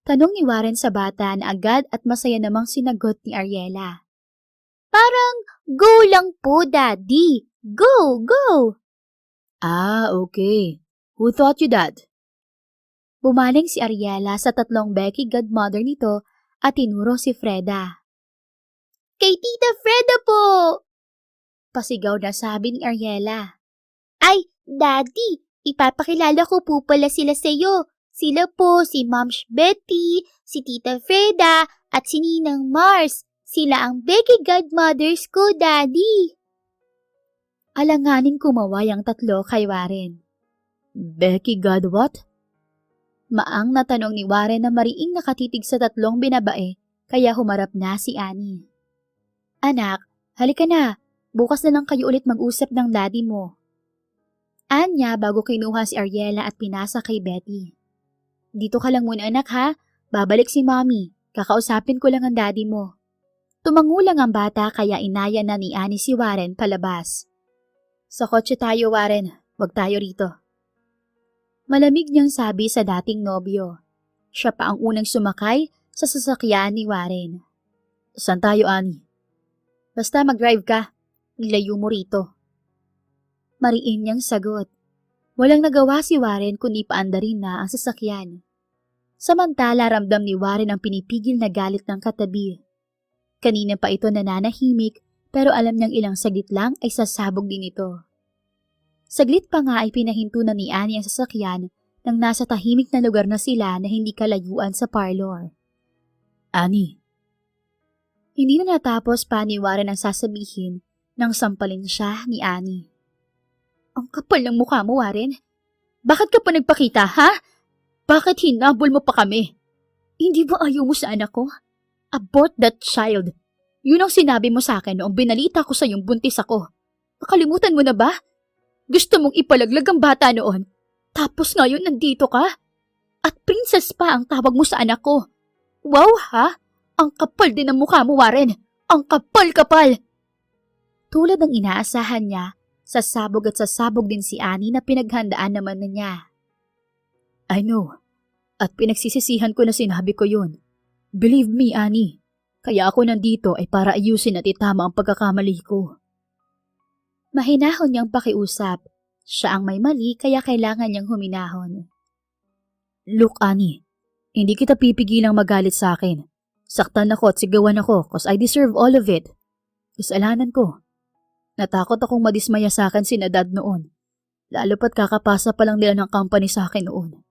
Tanong ni Warren sa bata na agad at masaya namang sinagot ni Ariela. Parang go lang po, Daddy. Go, go! Ah, okay. Who taught you that? Bumaling si Ariela sa tatlong Becky godmother nito at tinuro si Freda. Kay Tita Freda po! Pasigaw na sabi ni Ariela. Ay, Daddy, ipapakilala ko po pala sila sa'yo. Sila po si Mom's Betty, si Tita Freda, at si Ninang Mars. Sila ang Becky godmothers ko, Daddy. Alanganing kumaway ang tatlo kay Warren. Becky God what? Maang na tanong ni Warren na mariing nakatitig sa tatlong binabae, kaya humarap na si Annie. Anak, halika na. Bukas na lang kayo ulit mag-usap ng daddy mo. Anya bago kinuha si Ariela at pinasa kay Betty. Dito ka lang muna anak ha, babalik si mommy. Kakausapin ko lang ang daddy mo. Tumangulang ang bata kaya inaya na ni Annie si Warren palabas. Sa kotse tayo Warren, wag tayo rito. Malamig niyang sabi sa dating nobyo. Siya pa ang unang sumakay sa sasakyan ni Warren. Saan tayo, Annie? Basta mag-drive ka, nilayo mo rito. Mariin niyang sagot. Walang nagawa si Warren kundi paandarin na ang sasakyan. Samantala ramdam ni Warren ang pinipigil na galit ng katabi. Kanina pa ito nananahimik pero alam niyang ilang saglit lang ay sasabog din ito. Saglit pa nga ay pinahinto na ni Annie ang sasakyan nang nasa tahimik na lugar na sila na hindi kalayuan sa parlor. Annie. Hindi na natapos pa ni Warren ang sasabihin nang sampalin siya ni Annie. Ang kapal ng mukha mo, Warren. Bakit ka pa nagpakita, ha? Bakit hinabol mo pa kami? Hindi ba ayaw mo sa anak ko? Abort that child. Yun ang sinabi mo sa akin noong binalita ko sa iyong buntis ako. Nakalimutan mo na ba? Gusto mong ipalaglag ang bata noon. Tapos ngayon nandito ka? At princess pa ang tawag mo sa anak ko. Wow ha? Ang kapal din ng mukha mo, Warren. Ang kapal-kapal. Tulad ng inaasahan niya, sasabog at sasabog din si Annie na pinaghandaan naman na niya. I know. At pinagsisisihan ko na sinabi ko yun. Believe me, Annie. Kaya ako nandito ay para ayusin at itama ang pagkakamali ko. Mahinahon niyang pakiusap. Siya ang may mali kaya kailangan niyang huminahon. Look, Annie. Hindi kita pipigilang magalit sa akin. Saktan ako at sigawan ako cause I deserve all of it. Kasalanan ko. Natakot akong madismaya sa akin sina Dad noon. Lalo pat kakapasa pa lang nila ng company sa akin noon.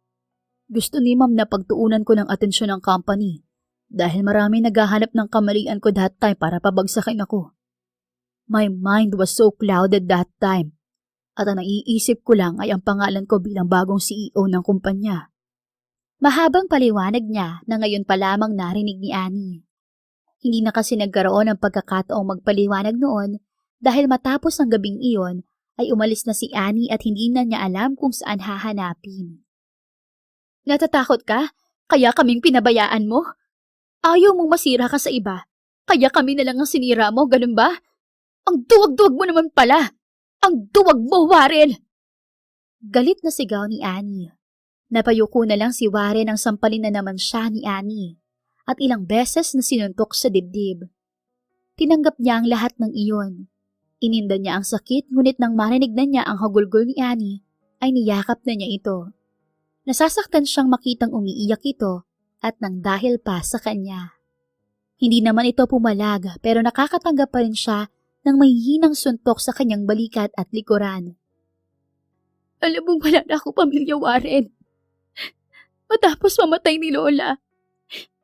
Gusto ni Ma'am na pagtuunan ko ng atensyon ng company dahil marami naghahanap ng kamalian ko that time para pabagsakin ako. My mind was so clouded that time at ang naiisip ko lang ay ang pangalan ko bilang bagong CEO ng kumpanya. Mahabang paliwanag niya na ngayon pa lamang narinig ni Annie. Hindi na kasi nagkaroon ng pagkakataong magpaliwanag noon dahil matapos ang gabing iyon ay umalis na si Annie at hindi na niya alam kung saan hahanapin. Natatakot ka? Kaya kaming pinabayaan mo? Ayaw mong masira ka sa iba? Kaya kami na lang ang sinira mo, ganun ba? Ang duwag-duwag mo naman pala! Ang duwag mo, Warren! Galit na sigaw ni Annie. Napayuko na lang si Warren nang sampalin na naman siya ni Annie at ilang beses na sinuntok sa dibdib. Tinanggap niya ang lahat ng iyon. Ininda niya ang sakit ngunit nang marinig na niya ang hagulgol ni Annie ay niyakap na niya ito. Nasasaktan siyang makitang umiiyak ito at nang dahil pa sa kanya. Hindi naman ito pumalag pero nakakatanggap pa rin siya ng may hinang suntok sa kanyang balikat at likuran. Alam mo wala na ako pamilya, Warren. Matapos mamatay ni Lola,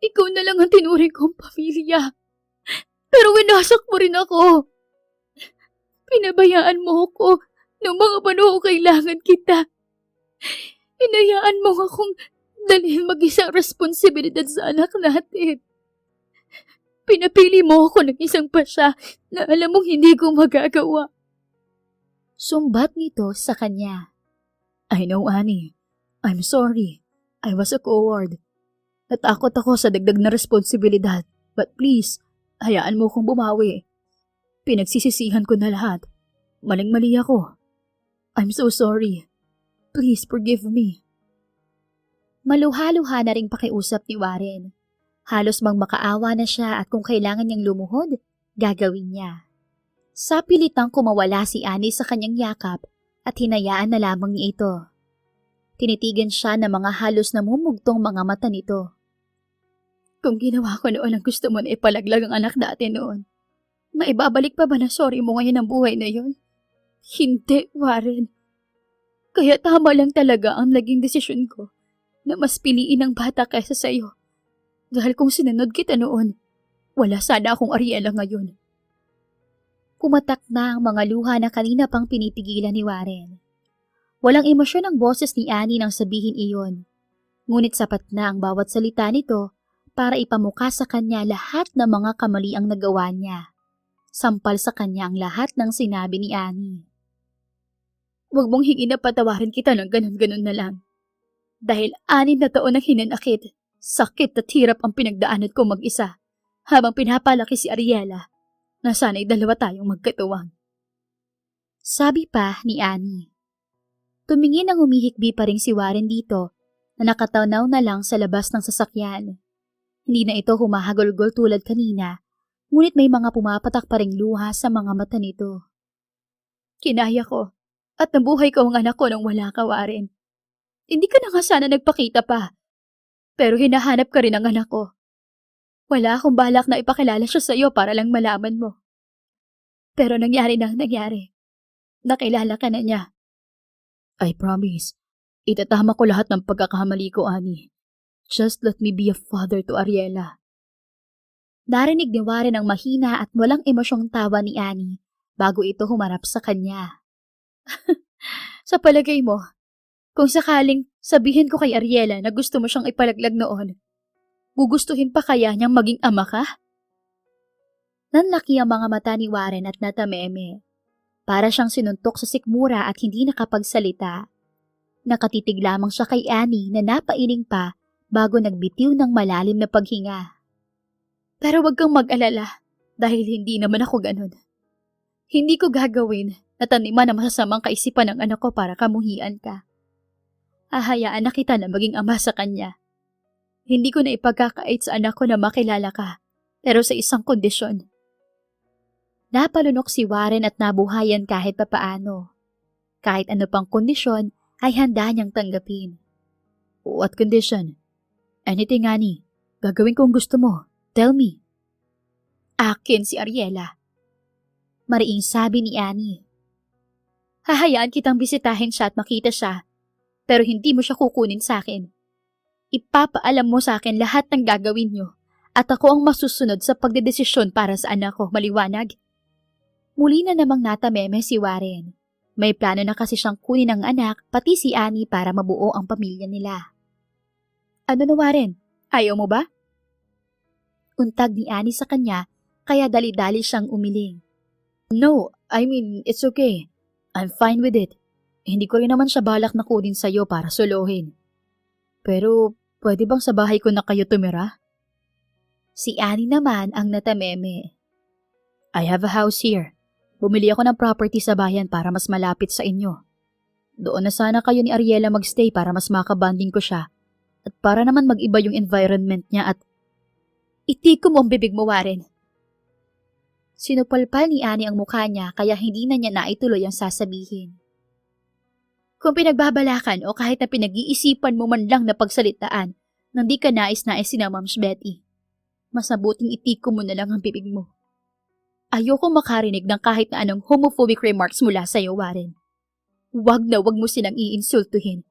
ikaw na lang ang tinuring kong pamilya. Pero winasak mo rin ako. Pinabayaan mo ako nung mga panahon kailangan kita. Inayaan mo akong dalhin mag-isang responsibilidad sa anak natin. Pinapili mo ako ng isang pasya na alam mong hindi ko magagawa. Sumbat nito sa kanya. I know, Annie. I'm sorry. I was a coward. Natakot ako sa dagdag na responsibilidad. But please, hayaan mo kong bumawi. Pinagsisisihan ko na lahat. Maling-mali ako. I'm so sorry. Please forgive me. Maluha-luha na ring pakiusap ni Warren. Halos makaawa na siya at kung kailangan niyang lumuhod, gagawin niya. Sa pilitang kumawala si Annie sa kanyang yakap, at hinayaan na lamang niya ito. Tinitigan siya ng mga halos namumugtong mga mata nito. Kung ginawa ko noon ang gusto mo na ipalaglag ang anak natin noon, maibabalik pa ba na sorry mo ngayon ang buhay na yon? Hindi, Warren. Kaya tama lang talaga ang naging desisyon ko na mas piliin ang bata kaysa sa'yo. Dahil kung sinunod kita noon, wala sana akong Ariela ngayon. Pumatak na ang mga luha na kanina pang pinitigilan ni Warren. Walang emosyon ang boses ni Annie nang sabihin iyon. Ngunit sapat na ang bawat salita nito para ipamukha sa kanya lahat ng mga kamaliang nagawa niya. Sampal sa kanya ang lahat ng sinabi ni Annie. Huwag mong hingin na patawarin kita ng ganun-ganun na lang. Dahil 6 na taon ang hinanakit, sakit at hirap ang pinagdaanan ko mag-isa habang pinapalaki si Ariela na sana'y 2 tayong magkatuwang. Sabi pa ni Annie. Tumingin ang humihikbi pa rin si Warren dito na nakatawnaw na lang sa labas ng sasakyan. Hindi na ito humahagulgol tulad kanina, ngunit may mga pumapatak pa ring luha sa mga mata nito. Kinaya ko at nabuhay ko ang anak ko nang wala ka, Warren. Hindi ka na nga sana nagpakita pa. Pero hinahanap ka rin ang anak ko. Wala akong balak na ipakilala siya sa iyo para lang malaman mo. Pero nangyari na ang nangyari. Nakilala ka na niya. I promise, itatama ko lahat ng pagkakamali ko, Annie. Just let me be a father to Ariela. Narinig ni Warren ang mahina at walang emosyong tawa ni Annie bago ito humarap sa kanya. Sa palagay mo, kung sakaling sabihin ko kay Ariela na gusto mo siyang ipalaglag noon, gugustuhin pa kaya niyang maging ama ka? Nanlaki ang mga mata ni Warren at natameme. Para siyang sinuntok sa sikmura at hindi nakapagsalita. Nakatitig lamang siya kay Annie na napailing pa bago nagbitiw ng malalim na paghinga. Pero wag kang mag-alala dahil hindi naman ako ganun. Hindi ko gagawin na taniman ang masasamang kaisipan ng anak ko para kamuhian ka. Hahayaan na kita na maging ama sa kanya. Hindi ko na ipagkakait sa anak ko na makilala ka, pero sa isang kondisyon. Napalunok si Warren at nabuhayan kahit papaano. Kahit ano pang kondisyon ay handa niyang tanggapin. What condition? Anything, Annie. Gagawin ko ang gusto mo. Tell me. Akin si Ariela. Mariing sabi ni Annie. Hahayaan kitang bisitahin siya at makita siya, pero hindi mo siya kukunin sa akin. Ipapaalam mo sa akin lahat ng gagawin niyo at ako ang masusunod sa pagdedesisyon para sa anak ko, maliwanag. Muli na namang natameme si Warren. May plano na kasi siyang kunin ang anak pati si Annie para mabuo ang pamilya nila. Ano na, Warren? Ayaw mo ba? Untag ni Annie sa kanya kaya dali-dali siyang umiling. No, I mean, it's okay. I'm fine with it. Hindi ko rin naman siya balak na kunin sa'yo para solohin. Pero pwede bang sa bahay ko na kayo tumira? Si Annie naman ang natameme. I have a house here. Bumili ako ng property sa bayan para mas malapit sa inyo. Doon na sana kayo ni Ariela magstay para mas makabanding ko siya at para naman mag-iba yung environment niya at itiko mo ang bibig mo, Warren. Sinupalpal ni Annie ang mukha niya kaya hindi na niya naituloy ang sasabihin. Kung pinagbabalakan o kahit na pinag-iisipan mo man lang na pagsalitaan nang di ka nais-nais si na Moms Betty, mas mabuting itiko mo na lang ang bibig mo. Ayoko makarinig ng kahit na anong homophobic remarks mula sa'yo, Warren. Wag na wag mo silang iinsultuhin.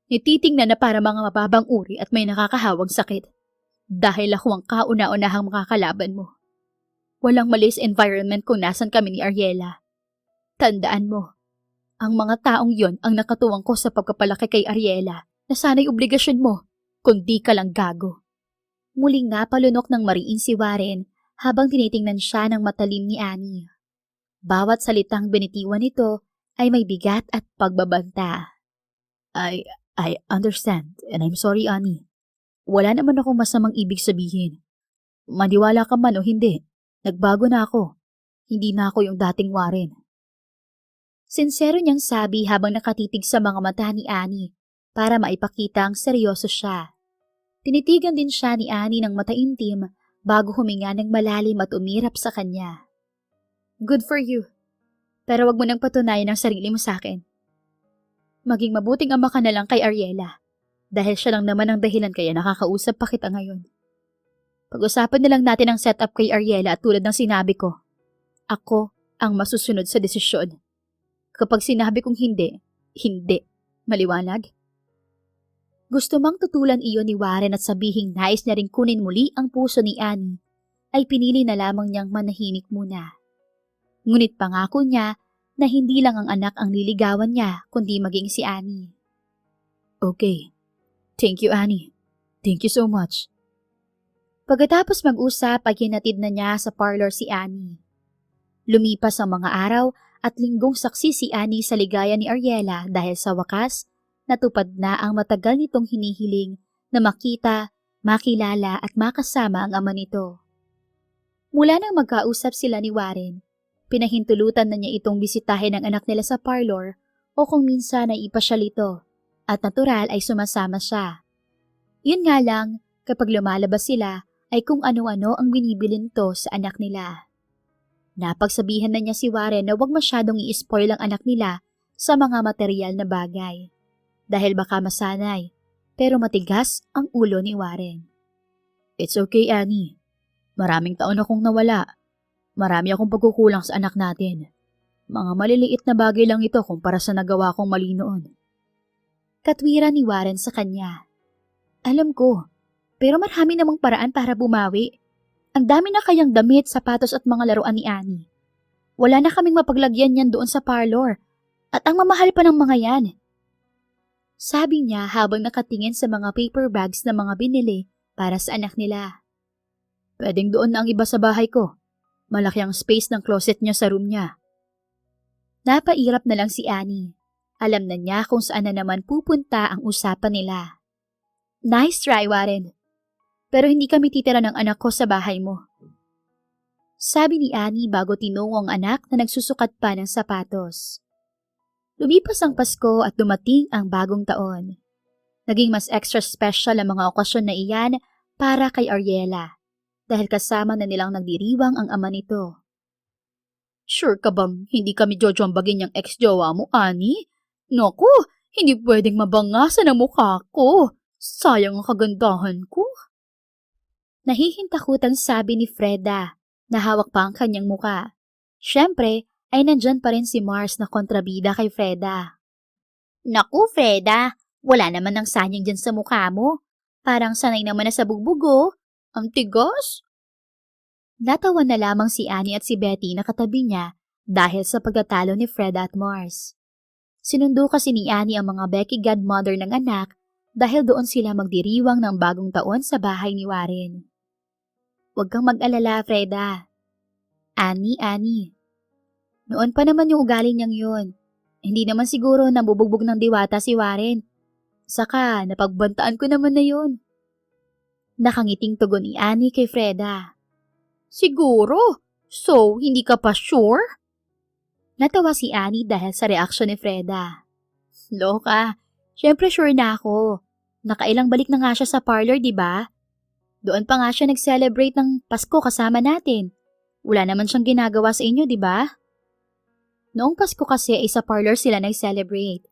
Nititingnan na para mga mababang uri at may nakakahawang sakit. Dahil ako ang kauna-unahang makakalaban mo. Walang mali sa environment kung nasan kami ni Ariela. Tandaan mo, ang mga taong yon ang nakatuwang ko sa pagkapalaki kay Ariela na sana'y obligasyon mo, kundi ka lang gago. Muling napalunok ng mariin si Warren habang tinitingnan siya ng matalim ni Annie. Bawat salitang binitiwan nito ay may bigat at pagbabanta. I understand and I'm sorry, Annie. Wala naman akong masamang ibig sabihin. Maniwala ka man o hindi, nagbago na ako. Hindi na ako yung dating Warren. Sinsero niyang sabi habang nakatitig sa mga mata ni Annie para maipakita ang seryoso siya. Tinitigan din siya ni Annie ng mataintim bago huminga ng malalim at umirap sa kanya. Good for you. Pero wag mo nang patunayan ang sarili mo sa akin. Maging mabuting ama ka na lang kay Ariela. Dahil siya lang naman ang dahilan kaya nakakausap pa kita ngayon. Pag-usapan na lang natin ang setup kay Ariela at tulad ng sinabi ko. Ako ang masusunod sa desisyon. Kapag sinabi kong hindi, hindi. Maliwanag? Gusto mang tutulan iyon ni Warren at sabihing nais niya ring kunin muli ang puso ni Annie, ay pinili na lamang niyang manahimik muna. Ngunit pangako niya na hindi lang ang anak ang liligawan niya kundi maging si Annie. Okay. Thank you, Annie. Thank you so much. Pagkatapos mag-usap ay hinatid na niya sa parlor si Annie. Lumipas ang mga araw at linggong saksi si Annie sa ligaya ni Ariela dahil sa wakas, natupad na ang matagal nitong hinihiling na makita, makilala at makasama ang ama nito. Mula nang magkausap sila ni Warren, pinahintulutan na niya itong bisitahin ang anak nila sa parlor o kung minsan ay ipasyal ito at natural ay sumasama siya. Yun nga lang, kapag lumalabas sila ay kung ano-ano ang binibilin to sa anak nila. Napagsabihan na niya si Warren na huwag masyadong i-spoil ang anak nila sa mga material na bagay dahil baka masanay, pero matigas ang ulo ni Warren. It's okay, Annie. Maraming taon akong nawala. Marami akong pagkukulang sa anak natin. Mga maliliit na bagay lang ito kumpara sa nagawa kong mali noon. Katwiran ni Warren sa kanya. Alam ko, pero marami namang paraan para bumawi. Ang dami na kayang damit, sapatos at mga laruan ni Annie. Wala na kaming mapaglagyan yan doon sa parlor. At ang mamahal pa ng mga yan. Sabi niya habang nakatingin sa mga paper bags na mga binili para sa anak nila. Pwedeng doon na ang iba sa bahay ko. Malaki ang space ng closet niya sa room niya. Napairap na lang si Annie. Alam na niya kung saan na naman pupunta ang usapan nila. Nice try, Warren. Pero hindi kami titira ng anak ko sa bahay mo. Sabi ni Annie bago tinungo ang anak na nagsusukat pa ng sapatos. Lumipas ang Pasko at dumating ang bagong taon. Naging mas extra special ang mga okasyon na iyan para kay Ariela dahil kasama na nilang nagdiriwang ang ama nito. Sure ka bang hindi kami jojombagin yung ex-jowa mo, Annie? Naku, hindi pwedeng mabangasan ang mukha ko. Sayang ang kagandahan ko. Nahihintakutang sabi ni Freda na hawak pa ang kanyang muka. Siyempre, ay nandyan pa rin si Mars na kontrabida kay Freda. Naku, Freda, wala naman ng sanyang dyan sa mukha mo. Parang sanay naman na sa bugbugo. Ang tigas. Natawa na lamang si Annie at si Betty na katabi niya dahil sa pagkatalo ni Freda at Mars. Sinundo kasi ni Annie ang mga Becky godmother ng anak dahil doon sila magdiriwang ng bagong taon sa bahay ni Warren. Huwag kang mag-alala, Freda. Annie. Noon pa naman yung ugali niyang yun. Hindi naman siguro nabubugbog ng diwata si Warren. Saka, napagbantaan ko naman na yun. Nakangiting tugon ni Annie kay Freda. Siguro? So, hindi ka pa sure? Natawa si Annie dahil sa reaksyon ni Freda. Loka, syempre sure na ako. Nakailang balik na nga siya sa parlor, di ba? Doon pa nga siya nag-celebrate ng Pasko kasama natin. Wala naman siyang ginagawa sa inyo, di ba? Noong Pasko kasi ay sa parlor sila nag-celebrate.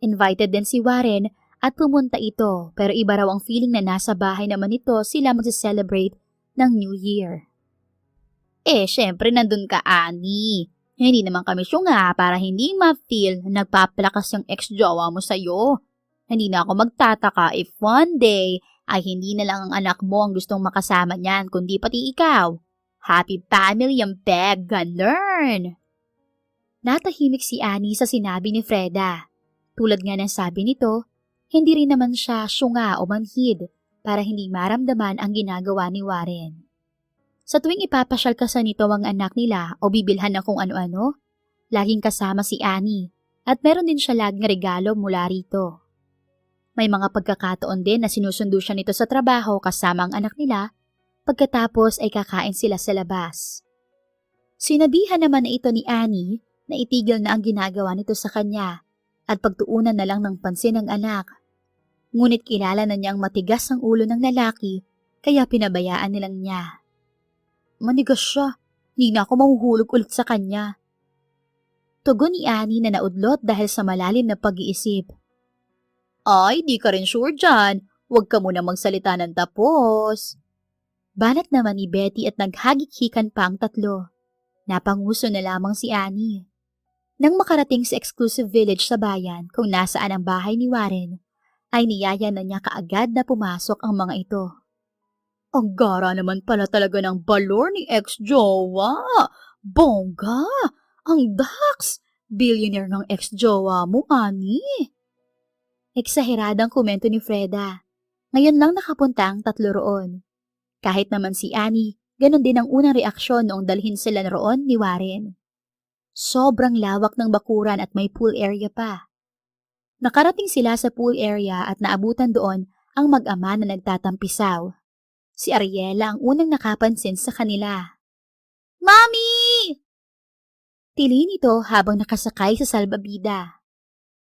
Invited din si Warren at pumunta ito pero iba raw ang feeling na nasa bahay naman ito sila mag-celebrate ng New Year. Syempre nandun ka, Annie. Hindi naman kami syunga para hindi ma-feel na nagpapalakas yung ex-jowa mo sa'yo. Hindi na ako magtataka if one day ay hindi na lang ang anak mo ang gustong makasama niyan kundi pati ikaw. Happy family ang peg, ganun. Natahimik si Annie sa sinabi ni Freda. Tulad nga ng sabi nito, hindi rin naman siya syunga o manhid para hindi maramdaman ang ginagawa ni Warren. Sa tuwing ipapasyal kasi nito ang anak nila o bibilhan ng kung ano-ano, laging kasama si Annie at meron din siya laging regalo mula rito. May mga pagkakataon din na sinusundo siya nito sa trabaho kasama ang anak nila, pagkatapos ay kakain sila sa labas. Sinabihan naman na ito ni Annie na itigil na ang ginagawa nito sa kanya at pagtuunan na lang ng pansin ng anak. Ngunit kilala na niyang matigas ang ulo ng lalaki kaya pinabayaan nilang niya. Manigas siya. Hindi na ako mahuhulog ulit sa kanya. Tugon ni Annie na naudlot dahil sa malalim na pag-iisip. Ay, di ka rin sure dyan. Huwag ka muna magsalita ng tapos. Banat naman ni Betty at naghagik-hikan pa ang tatlo. Napanguso na lamang si Annie. Nang makarating sa exclusive village sa bayan kung nasaan ang bahay ni Warren, ay niyaya na niya kaagad na pumasok ang mga ito. Ang gara naman pala talaga ng balor ni ex-jowa. Bongga! Ang daks! Billionaire ng ex-jowa mo, Annie. Eksaheradang komento ni Freda. Ngayon lang nakapunta ang tatlo roon. Kahit naman si Annie, ganon din ang unang reaksyon noong dalhin sila roon ni Warren. Sobrang lawak ng bakuran at may pool area pa. Nakarating sila sa pool area at naabutan doon ang mag-ama na nagtatampisaw. Si Ariela ang unang nakapansin sa kanila. Mami! Tili nito habang nakasakay sa salbabida.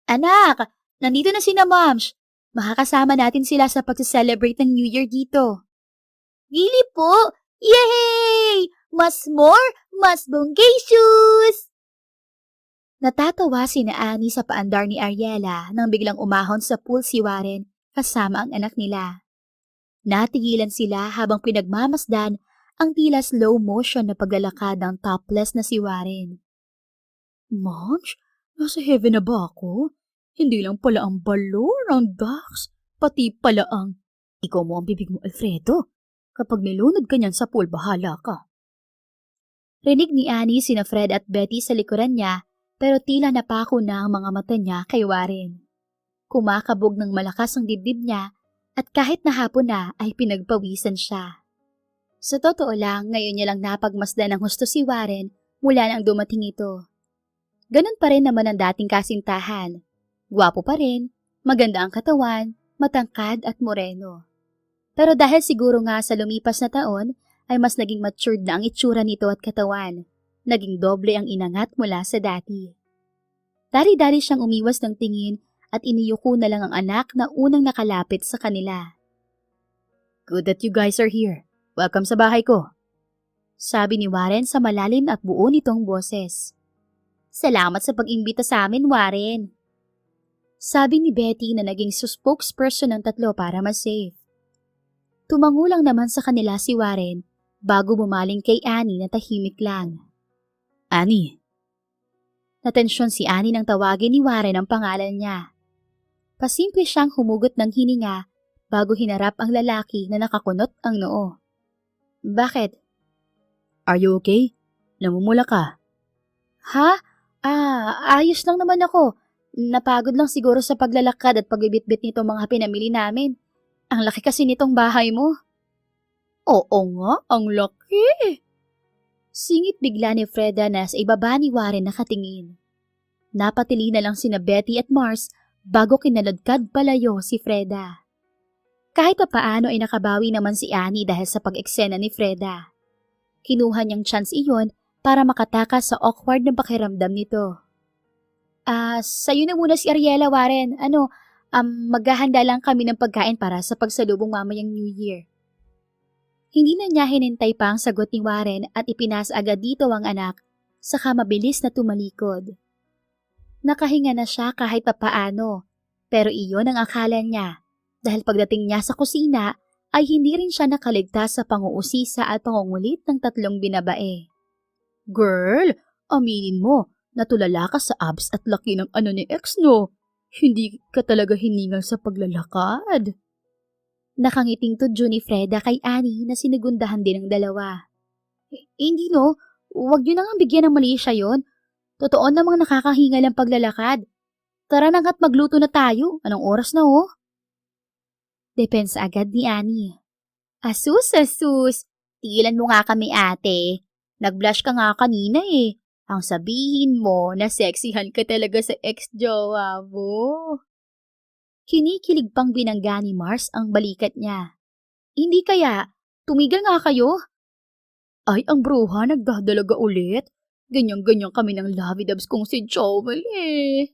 Anak, nandito na sina Moms. Makakasama natin sila sa pag-celebrate ng New Year dito. Really po? Yay! Mas more, mas bonggacious! Natatawa si na Annie sa paandar ni Ariela nang biglang umahon sa pool si Warren kasama ang anak nila. Natigilan sila habang pinagmamasdan ang tila slow motion na paglalakad ng topless na si Warren. Moms, nasa heaven na ba ako? Hindi lang pala ang balor, ang ducks, pati pala ang... Ikaw mo ang bibig mo, Alfredo. Kapag nilunod ka niyan sa pool, bahala ka. Rinig ni Annie sina Fred at Betty sa likuran niya, pero tila napako na ang mga mata niya kay Warren. Kumakabog ng malakas ang dibdib niya at kahit nahapon na ay pinagpawisan siya. Sa totoo lang, ngayon niya lang napagmasdan ng husto si Warren mula nang dumating ito. Ganon pa rin naman ang dating kasintahan. Gwapo pa rin, maganda ang katawan, matangkad at moreno. Pero dahil siguro nga sa lumipas na taon, ay mas naging matured na ang itsura nito at katawan. Naging doble ang inangat mula sa dati. Dari-dari siyang umiwas ng tingin at iniyuko na lang ang anak na unang nakalapit sa kanila. Good that you guys are here. Welcome sa bahay ko. Sabi ni Warren sa malalim at buo nitong boses. Salamat sa pag-imbita sa amin, Warren. Sabi ni Betty na naging spokesperson ng tatlo para mas safe. Tumango lang naman sa kanila si Warren bago bumaling kay Annie na tahimik lang. Annie. Natensyon si Annie nang tawagin ni Warren ang pangalan niya. Pasimple siyang humugot ng hininga bago hinarap ang lalaki na nakakunot ang noo. Bakit? Are you okay? Namumula ka. Ha? Ayos lang naman ako. Napagod lang siguro sa paglalakad at pagbibitbit nitong mga pinamili namin. Ang laki kasi nitong bahay mo. Oo nga, ang laki. Singit bigla ni Freda na sa ibaba ni Warren nakatingin. Napatili na lang sina Betty at Mars bago kinaladkad palayo si Freda. Kahit pa paano ay nakabawi naman si Annie dahil sa pag-eksena ni Freda. Kinuha niyang chance iyon para makatakas sa awkward na pakiramdam nito. Sa'yo na muna si Ariela, Warren. Maghahanda lang kami ng pagkain para sa pagsalubong mamayang New Year. Hindi na niya hinintay pa ang sagot ni Warren at ipinasa agad dito ang anak, saka mabilis na tumalikod. Nakahinga na siya kahit papaano, pero iyon ang akala niya dahil pagdating niya sa kusina ay hindi rin siya nakaligtas sa panguusisa at pangungulit ng tatlong binabae. Girl, aminin mo, natulala ka sa abs at laki ng ni ex no. Hindi ka talaga hiningal sa paglalakad. Nakangiting tudyo ni Freda kay Annie na sinigundahan din ng dalawa. Hindi no, huwag yun na nga bigyan ng mali siya yun. Totoo namang nakakahingal ang paglalakad. Tara na nga't magluto na tayo. Anong oras na oh? Depensa agad ni Annie. Asus. Tigilan mo nga kami ate. Nag-blush ka nga kanina eh. Ang sabihin mo na sexihan ka talaga sa ex-jowa mo. Kinikilig pang binangga ni Mars ang balikat niya. Hindi kaya, tumigil nga kayo. Ay, ang bruha nagdadalaga ulit. Ganyan-ganyan kami ng lovey-dubs kong si Joel eh.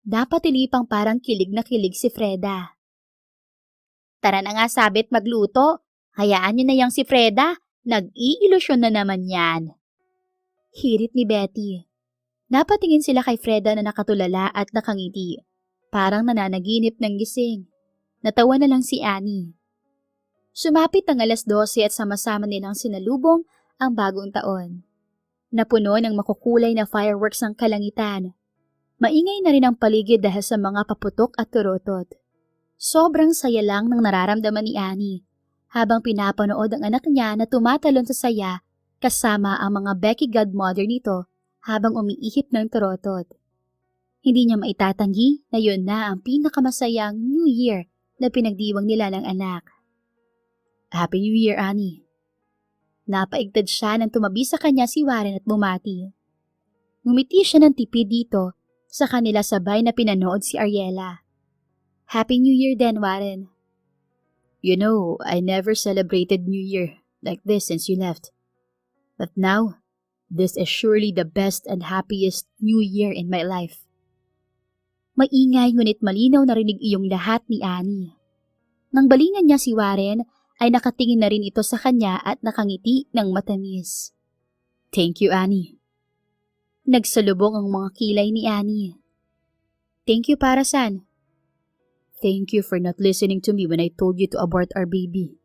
Dapat ilipang parang kilig na kilig si Freda. Tara na nga sabit magluto. Hayaan niyo na yang si Freda. Nag-iilusyon na naman yan. Hirit ni Betty. Napatingin sila kay Freda na nakatulala at nakangiti. Parang nananaginip ng gising. Natawa na lang si Annie. Sumapit ang 12:00 at sama-sama nilang sinalubong ang bagong taon. Napuno ng makukulay na fireworks ang kalangitan. Maingay na rin ang paligid dahil sa mga paputok at turotot. Sobrang saya lang ng nararamdaman ni Annie habang pinapanood ang anak niya na tumatalon sa saya kasama ang mga Becky godmother nito habang umiihip ng turotot. Hindi niya maitatanggi na yun na ang pinakamasayang New Year na pinagdiwang nila ng anak. Happy New Year, Annie. Napaigtad siya nang tumabi sa kanya si Warren at bumati. Ngumiti siya ng tipid dito sa kanila sabay na pinanood si Ariela. Happy New Year din, Warren. You know, I never celebrated New Year like this since you left. But now, this is surely the best and happiest New Year in my life. Maingay ngunit malinaw na rinig iyong lahat ni Annie. Nang balingan niya si Warren, ay nakatingin na rin ito sa kanya at nakangiti ng matamis. Thank you, Annie. Nagsalubong ang mga kilay ni Annie. Thank you para saan? Thank you for not listening to me when I told you to abort our baby.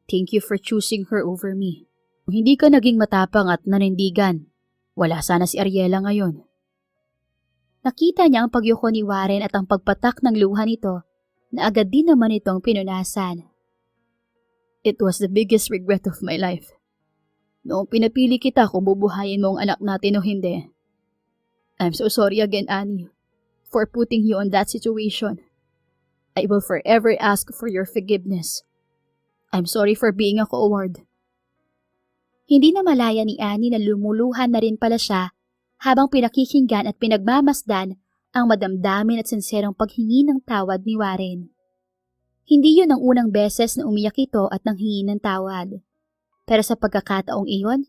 Thank you for choosing her over me. Kung hindi ka naging matapang at nanindigan, wala sana si Ariela ngayon. Nakita niya ang pagyuko ni Warren at ang pagpatak ng luha nito na agad din naman itong pinunasan. It was the biggest regret of my life. Noong pinapili kita kung bubuhayin mo ang anak natin o hindi. I'm so sorry again, Annie, for putting you on that situation. I will forever ask for your forgiveness. I'm sorry for being a coward. Hindi na malaya ni Annie na lumuluhan na rin pala siya habang pinakikinggan at pinagmamasdan ang madamdamin at sinserong paghingi ng tawad ni Warren. Hindi yun ang unang beses na umiyak ito at nanghingi ng tawad. Pero sa pagkakataong iyon,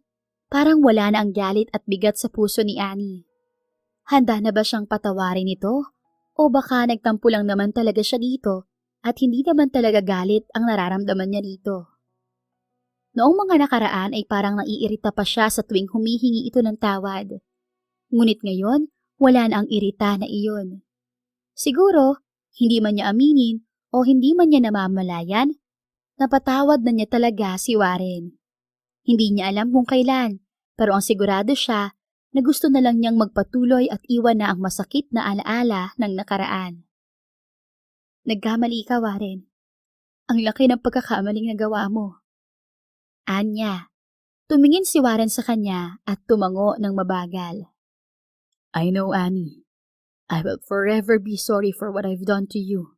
parang wala na ang galit at bigat sa puso ni Annie. Handa na ba siyang patawarin ito? O baka nagtampo lang naman talaga siya dito at hindi naman talaga galit ang nararamdaman niya dito. Noong mga nakaraan ay parang naiirita pa siya sa tuwing humihingi ito ng tawad. Ngunit ngayon, wala na ang irita na iyon. Siguro, hindi man niya aminin o hindi man niya namamalayan, napatawad na niya talaga si Warren. Hindi niya alam kung kailan, pero ang sigurado siya na gusto na lang niyang magpatuloy at iwan na ang masakit na alaala ng nakaraan. Nagkamali ka, Warren. Ang laki ng pagkakamaling nagawa mo. Anya, tumingin si Warren sa kanya at tumango ng mabagal. I know, Annie. I will forever be sorry for what I've done to you.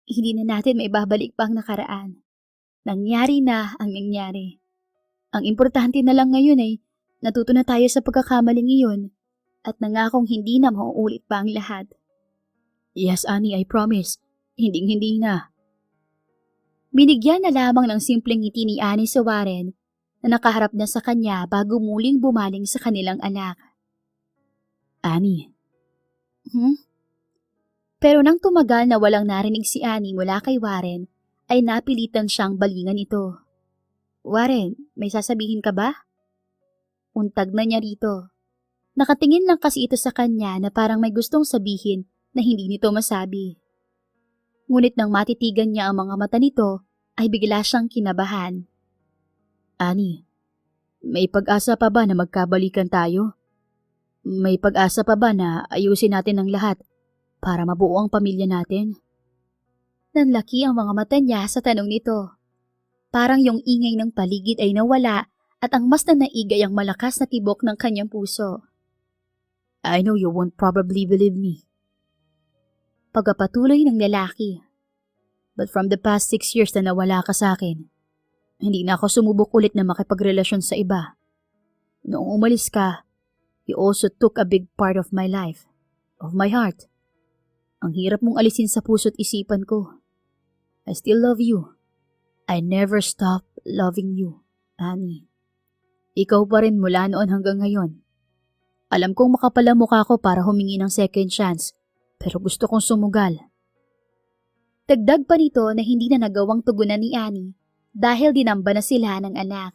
Hindi na natin maibabalik pa ang nakaraan. Nangyari na ang nangyari. Ang importante na lang ngayon ay natuto na tayo sa pagkakamaling iyon at nangakong hindi na mauulit pa ang lahat. Yes, Annie, I promise. Hinding-hindi na. Binigyan na lamang ng simpleng ngiti ni Annie sa Warren na nakaharap na sa kanya bago muling bumaling sa kanilang anak. Annie. Pero nang tumagal na walang narinig si Annie mula kay Warren, ay napilitan siyang balingan ito. Warren, may sasabihin ka ba? Untag na niya rito. Nakatingin lang kasi ito sa kanya na parang may gustong sabihin na hindi nito masabi. Ngunit nang matitigan niya ang mga mata nito, ay bigla siyang kinabahan. Annie, may pag-asa pa ba na magkabalikan tayo? May pag-asa pa ba na ayusin natin ang lahat para mabuo ang pamilya natin? Nanlaki ang mga mata niya sa tanong nito. Parang yung ingay ng paligid ay nawala at ang mas nanaigay ang malakas na tibok ng kanyang puso. I know you won't probably believe me. Pagpapatuloy ng lalaki. But from the past 6 years na nawala ka sa akin, hindi na ako sumubok ulit na makipagrelasyon sa iba. Noong umalis ka, you also took a big part of my life, of my heart. Ang hirap mong alisin sa puso't isipan ko. I still love you. I never stop loving you, Annie. Ikaw pa rin mula noon hanggang ngayon. Alam kong makapal ang mukha ko para humingi ng second chance, pero gusto kong sumugal. Dagdag pa nito na hindi na nagawang tugunan ni Annie dahil dinamba na sila ng anak.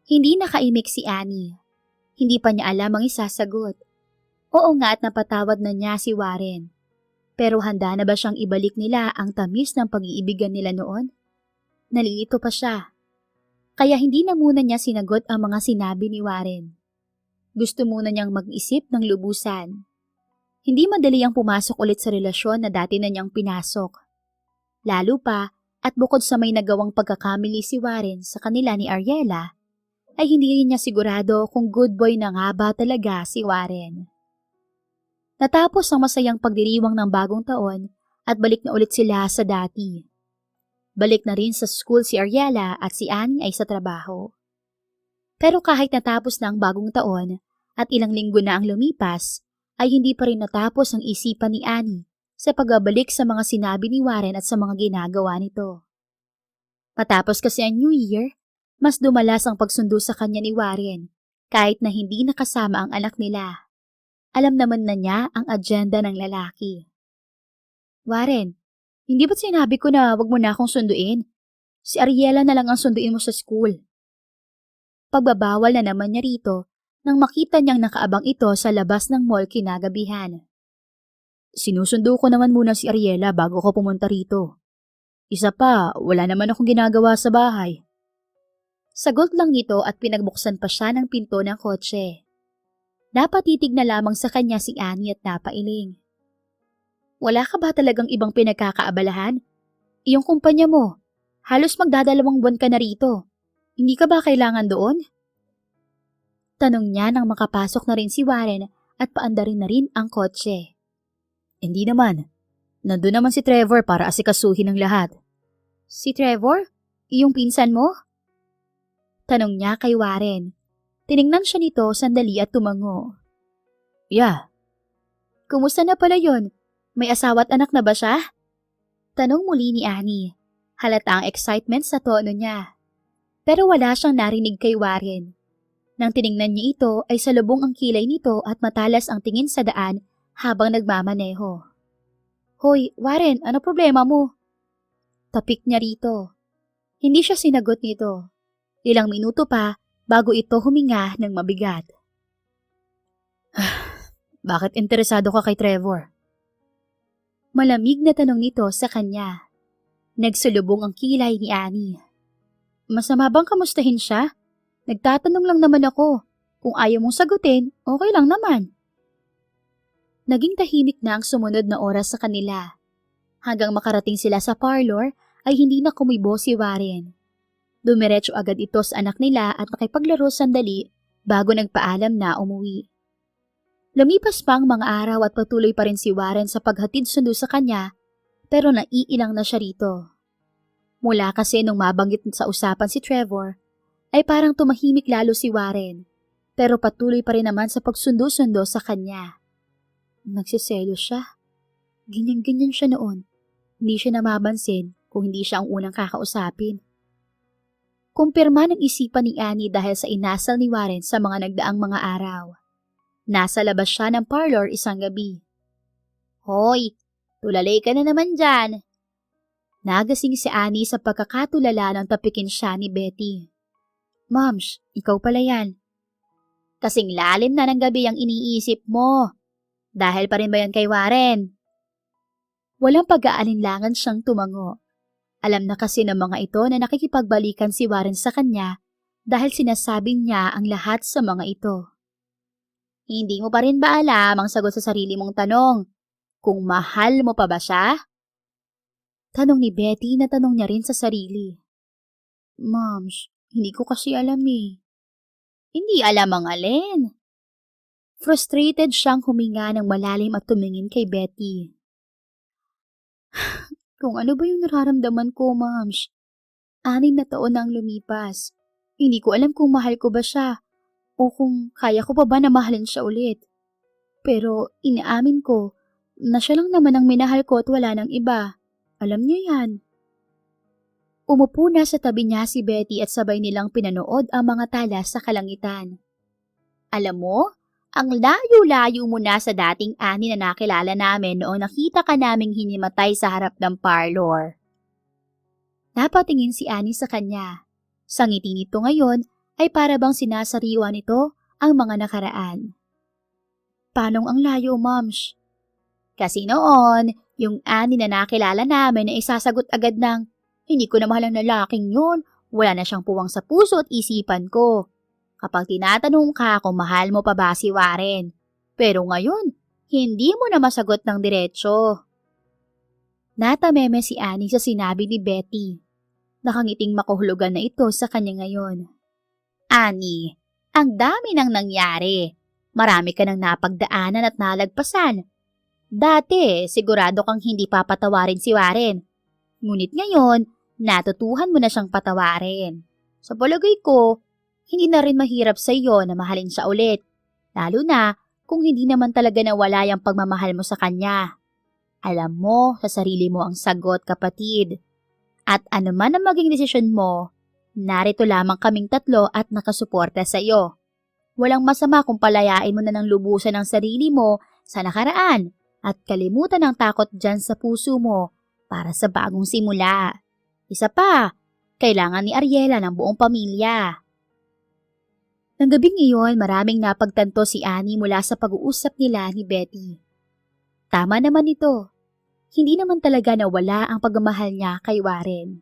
Hindi nakaimik si Annie. Hindi pa niya alam ang isasagot. Oo nga at napatawad na niya si Warren. Pero handa na ba siyang ibalik nila ang tamis ng pag-iibigan nila noon? Nalilito pa siya. Kaya hindi na muna niya sinagot ang mga sinabi ni Warren. Gusto muna niyang mag-isip ng lubusan. Hindi madali ang pumasok ulit sa relasyon na dati na niyang pinasok. Lalo pa at bukod sa may nagawang pagkakamali si Warren sa kanila ni Ariela, ay hindi rin niya sigurado kung good boy na nga ba talaga si Warren. Natapos ang masayang pagdiriwang ng bagong taon at balik na ulit sila sa dati. Balik na rin sa school si Ariela at si Annie ay sa trabaho. Pero kahit natapos na ang bagong taon at ilang linggo na ang lumipas, ay hindi pa rin natapos ang isipan ni Annie sa pagbabalik sa mga sinabi ni Warren at sa mga ginagawa nito. Matapos kasi ang New Year, mas dumalas ang pagsundo sa kanya ni Warren kahit na hindi nakasama ang anak nila. Alam naman na niya ang agenda ng lalaki. Warren, hindi ba't sinabi ko na wag mo na akong sunduin? Si Ariela na lang ang sunduin mo sa school. Pagbabawal na naman niya rito nang makita niyang nakaabang ito sa labas ng mall kinagabihan. Sinusundo ko naman muna si Ariela bago ko pumunta rito. Isa pa, wala naman akong ginagawa sa bahay. Sagot lang nito at pinagbuksan pa siya ng pinto ng kotse. Napatitig na lamang sa kanya si Annie at napailing. Wala ka ba talagang ibang pinagkakaabalahan? Iyong kumpanya mo, halos magdadalawang buwan ka na rito. Hindi ka ba kailangan doon? Tanong niya nang makapasok na rin si Warren at paandarin na rin ang kotse. Hindi naman. Nandun naman si Trevor para asikasuhin ang lahat. Si Trevor? Iyong pinsan mo? Tanong niya kay Warren. Tiningnan siya nito sandali at tumango. Yeah. Kumusta na pala yon? May asawa at anak na ba siya? Tanong muli ni Annie. Halata ang excitement sa tono niya. Pero wala siyang narinig kay Warren. Nang tiningnan niya ito ay salubong ang kilay nito at matalas ang tingin sa daan habang nagmamaneho. Hoy, Warren, ano problema mo? Tapik niya rito. Hindi siya sinagot nito. Ilang minuto pa bago ito huminga ng mabigat. Bakit interesado ka kay Trevor? Malamig na tanong nito sa kanya. Nagsulubong ang kilay ni Annie. Masama bang kamustahin siya? Nagtatanong lang naman ako. Kung ayaw mong sagutin, okay lang naman. Naging tahimik na ang sumunod na oras sa kanila. Hanggang makarating sila sa parlor ay hindi na kumibo si Warren. Dumiretso agad ito sa anak nila at nakipaglaro sandali bago nagpaalam na umuwi. Lumipas pa ang mga araw at patuloy pa rin si Warren sa paghatid sundo sa kanya pero naiilang na siya rito. Mula kasi nung mabanggit sa usapan si Trevor, ay parang tumahimik lalo si Warren, pero patuloy pa rin naman sa pagsundo-sundo sa kanya. Nagsiselo siya. Ganyan-ganyan siya noon. Hindi siya namabansin kung hindi siya ang unang kakausapin. Kumpirma ng isipan ni Annie dahil sa inasal ni Warren sa mga nagdaang mga araw. Nasa labas siya ng parlor isang gabi. Hoy, tulalay ka na naman dyan. Nagasing si Annie sa pagkakatulala nang tapikin siya ni Betty. Moms, ikaw pala yan. Kasing lalim na ng gabi ang iniisip mo. Dahil pa rin ba yan kay Warren? Walang pag-aalinlangan siyang tumango. Alam na kasi ng mga ito na nakikipagbalikan si Warren sa kanya dahil sinasabi niya ang lahat sa mga ito. Hindi mo pa rin ba alam ang sagot sa sarili mong tanong? Kung mahal mo pa ba siya? Tanong ni Betty na tanong niya rin sa sarili. Moms, hindi ko kasi alam eh. Hindi alam ang alin. Frustrated siyang huminga ng malalim at tumingin kay Betty. Kung ano ba yung nararamdaman ko, Moms? 6 na taon na ang lumipas. Hindi ko alam kung mahal ko ba siya o kung kaya ko pa ba na mahalin siya ulit. Pero inaamin ko na siya lang naman ang minahal ko at wala nang iba. Alam niyo yan. Umupo na sa tabi niya si Betty at sabay nilang pinanood ang mga tala sa kalangitan. Alam mo, ang layo-layo mo na sa dating Annie na nakilala namin noong nakita ka naming hinimatay sa harap ng parlor. Napatingin si Annie sa kanya. Sa ngiti nito ngayon ay para bang sinasariwa nito ang mga nakaraan. Paanong ang layo, Moms? Kasi noon, yung Annie na nakilala namin na isasagot agad ng, hindi ko na mahal ang lalaking yun, wala na siyang puwang sa puso at isipan ko. Kapag tinatanong ka kung mahal mo pa ba si Warren. Pero ngayon, hindi mo na masagot ng diretsyo. Natameme si Annie sa sinabi ni Betty. Nakangiting makuhulugan na ito sa kanya ngayon. Annie, ang dami nang nangyari. Marami ka nang napagdaanan at nalagpasan. Dati, sigurado kang hindi papatawarin si Warren. Ngunit ngayon, natutuhan mo na siyang patawarin. Sa palagay ko, hindi na rin mahirap sa iyo na mahalin siya ulit. Lalo na kung hindi naman talaga nawala yung pagmamahal mo sa kanya. Alam mo sa sarili mo ang sagot, kapatid. At anuman ang maging desisyon mo, narito lamang kaming tatlo at nakasuporta sa iyo. Walang masama kung palayain mo na ng lubusan ang sarili mo sa nakaraan at kalimutan ang takot dyan sa puso mo para sa bagong simula. Isa pa, kailangan ni Ariela ng buong pamilya. Nang gabing iyon, maraming napagtanto si Annie mula sa pag-uusap nila ni Betty. Tama naman ito. Hindi naman talaga nawala ang pagmamahal niya kay Warren.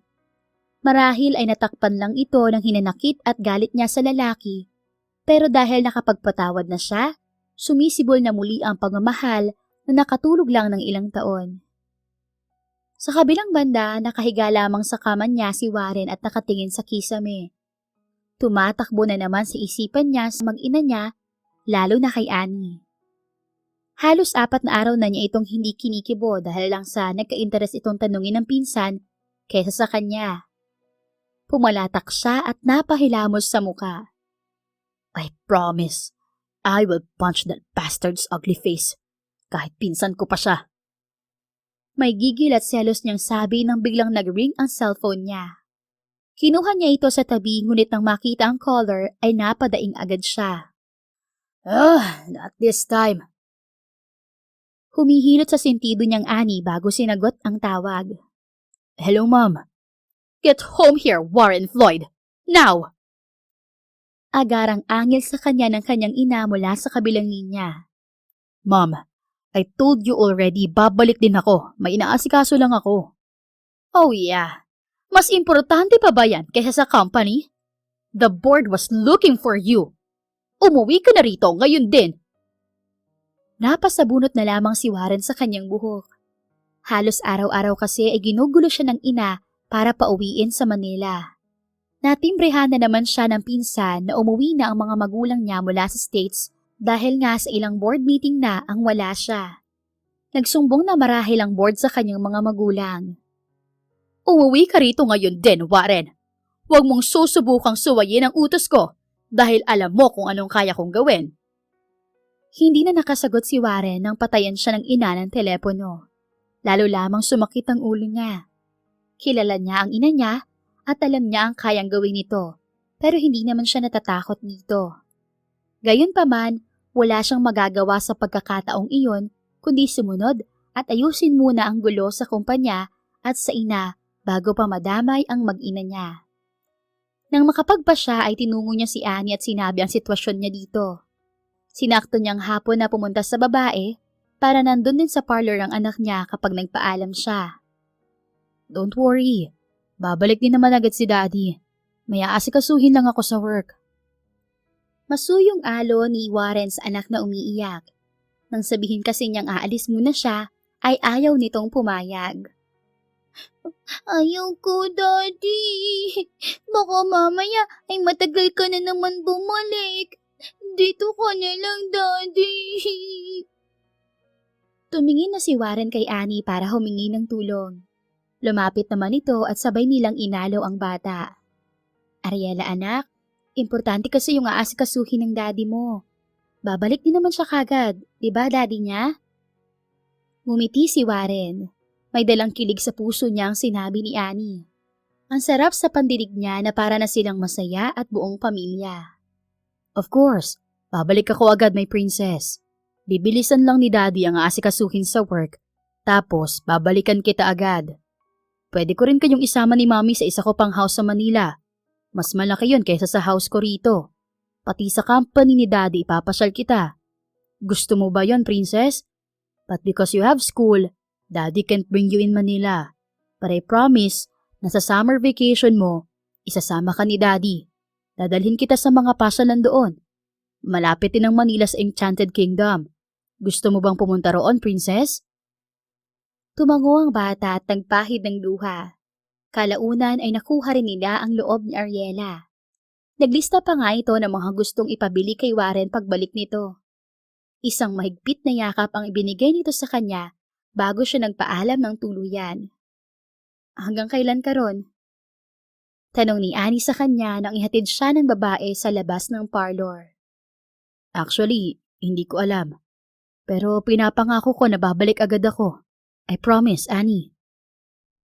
Marahil ay natakpan lang ito ng hinanakit at galit niya sa lalaki, pero dahil nakapagpatawad na siya, sumisibol na muli ang pagmamahal na nakatulog lang ng ilang taon. Sa kabilang banda, nakahiga lamang sa kama niya si Warren at nakatingin sa kisame. Tumatakbo na naman sa isipan niya sa mag-ina niya, lalo na kay Annie. Halos 4 na araw na niya itong hindi kinikibo dahil lang sa nagka-interes itong tanungin ng pinsan kaysa sa kanya. Pumalatak siya at napahilamos sa muka. I promise, I will punch that bastard's ugly face. Kahit pinsan ko pa siya. May gigil at selos niyang sabi nang biglang nag-ring ang cellphone niya. Kinuha niya ito sa tabi ngunit nang makita ang caller ay napadaing agad siya. Not this time. Humihilot sa sentido niyang Annie bago sinagot ang tawag. Hello, Mom. Get home here, Warren Floyd! Now! Agarang angil sa kanya ng kanyang ina mula sa kabilang linya. Mom, I told you already, babalik din ako. May inaasikaso lang ako. Oh yeah. Mas importante pa ba yan kaysa sa company? The board was looking for you. Umuwi ka na rito ngayon din. Napasabunot na lamang si Warren sa kanyang buhok. Halos araw-araw kasi ay ginugulo siya ng ina para pauwiin sa Manila. Natimbrehan na naman siya ng pinsan na umuwi na ang mga magulang niya mula sa States dahil nga sa ilang board meeting na ang wala siya. Nagsumbong na marahil ang board sa kanyang mga magulang. Umuwi ka rito ngayon din, Warren. Huwag mong susubukang suwayin ang utos ko dahil alam mo kung anong kaya kong gawin. Hindi na nakasagot si Warren nang patayan siya ng ina ng telepono. Lalo lamang sumakit ang ulo niya. Kilala niya ang ina niya at alam niya ang kayang gawin nito, pero hindi naman siya natatakot dito. Gayunpaman, wala siyang magagawa sa pagkakataong iyon kundi sumunod at ayusin muna ang gulo sa kumpanya at sa ina bago pa madamay ang mag-ina niya. Nang makapagpa siya ay tinungo niya si Annie at sinabi ang sitwasyon niya dito. Sinakto niyang hapon na pumunta sa babae para nandun din sa parlor ang anak niya kapag nagpaalam siya. Don't worry, babalik din naman agad si Daddy. May aasikasuhin lang ako sa work. Masuyong alo ni Warren sa anak na umiiyak. Nang sabihin kasi niyang aalis muna siya, ay ayaw nitong pumayag. Ayaw ko, Daddy. Baka mamaya ay matagal ka na naman bumalik. Dito ka na lang, Daddy. Tumingin na si Warren kay Annie para humingi ng tulong. Lumapit naman ito at sabay nilang inalo ang bata. Ariela, anak, importante kasi yung aasikasuhin ng daddy mo. Babalik din naman siya kagad, di ba daddy niya? Ngumiti si Warren. May dalang kilig sa puso niya ang sinabi ni Annie. Ang sarap sa pandinig niya na para na silang masaya at buong pamilya. Of course, babalik ako agad, my princess. Bibilisan lang ni Daddy ang aasikasuhin sa work, tapos babalikan kita agad. Pwede ko rin kayong isama ni Mommy sa isa ko pang house sa Manila. Mas malaki yun kaysa sa house ko rito. Pati sa company ni Daddy ipapasyal kita. Gusto mo ba yon, princess? But because you have school, Daddy can't bring you in Manila. But I promise na sa summer vacation mo, isasama ka ni Daddy. Dadalhin kita sa mga pasyalan doon. Malapit din ang Manila sa Enchanted Kingdom. Gusto mo bang pumunta roon, princess? Tumango ang bata at nagpahid ng luha. Kalaunan ay nakuha rin nila ang loob ni Ariela. Naglista pa nga ito ng mga gustong ipabili kay Warren pagbalik nito. Isang mahigpit na yakap ang ibinigay nito sa kanya bago siya nagpaalam ng tuluyan. Hanggang kailan ka ron? Tanong ni Annie sa kanya nang ihatid siya ng babae sa labas ng parlor. Actually, hindi ko alam. Pero pinapangako ko na babalik agad ako. I promise, Annie.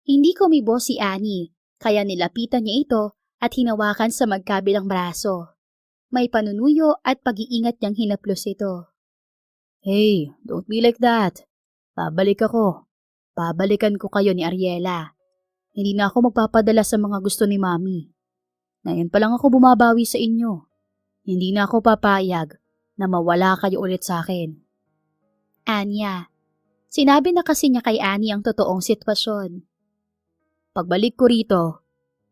Hindi kumibo si Annie, kaya nilapitan niya ito at hinawakan sa magkabilang braso. May panunuyo at pag-iingat niyang hinaplos ito. Hey, don't be like that. Babalik ako. Babalikan ko kayo ni Ariela. Hindi na ako magpapadala sa mga gusto ni Mami. Ngayon pa lang ako bumabawi sa inyo. Hindi na ako papayag na mawala kayo ulit sa akin. Anya. Sinabi na kasi niya kay Annie ang totoong sitwasyon. Pagbalik ko rito,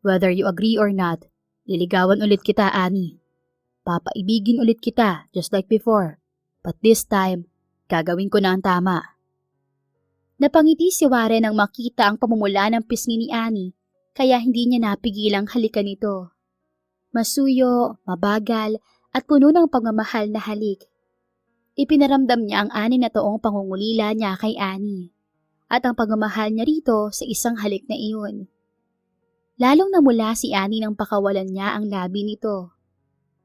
whether you agree or not, liligawan ulit kita, Annie. Papaibigin ulit kita, just like before. But this time, gagawin ko na ang tama. Napangiti si Warren nang makita ang pamumula ng pisngi ni Annie, kaya hindi niya napigilang halikan ito. Masuyo, mabagal, at puno ng pagmamahal na halik. Ipinaramdam niya ang 6 na taong pangungulila niya kay Annie, at ang pagmamahal niya rito sa isang halik na iyon. Lalong namula si Annie nang pakawalan niya ang labi nito.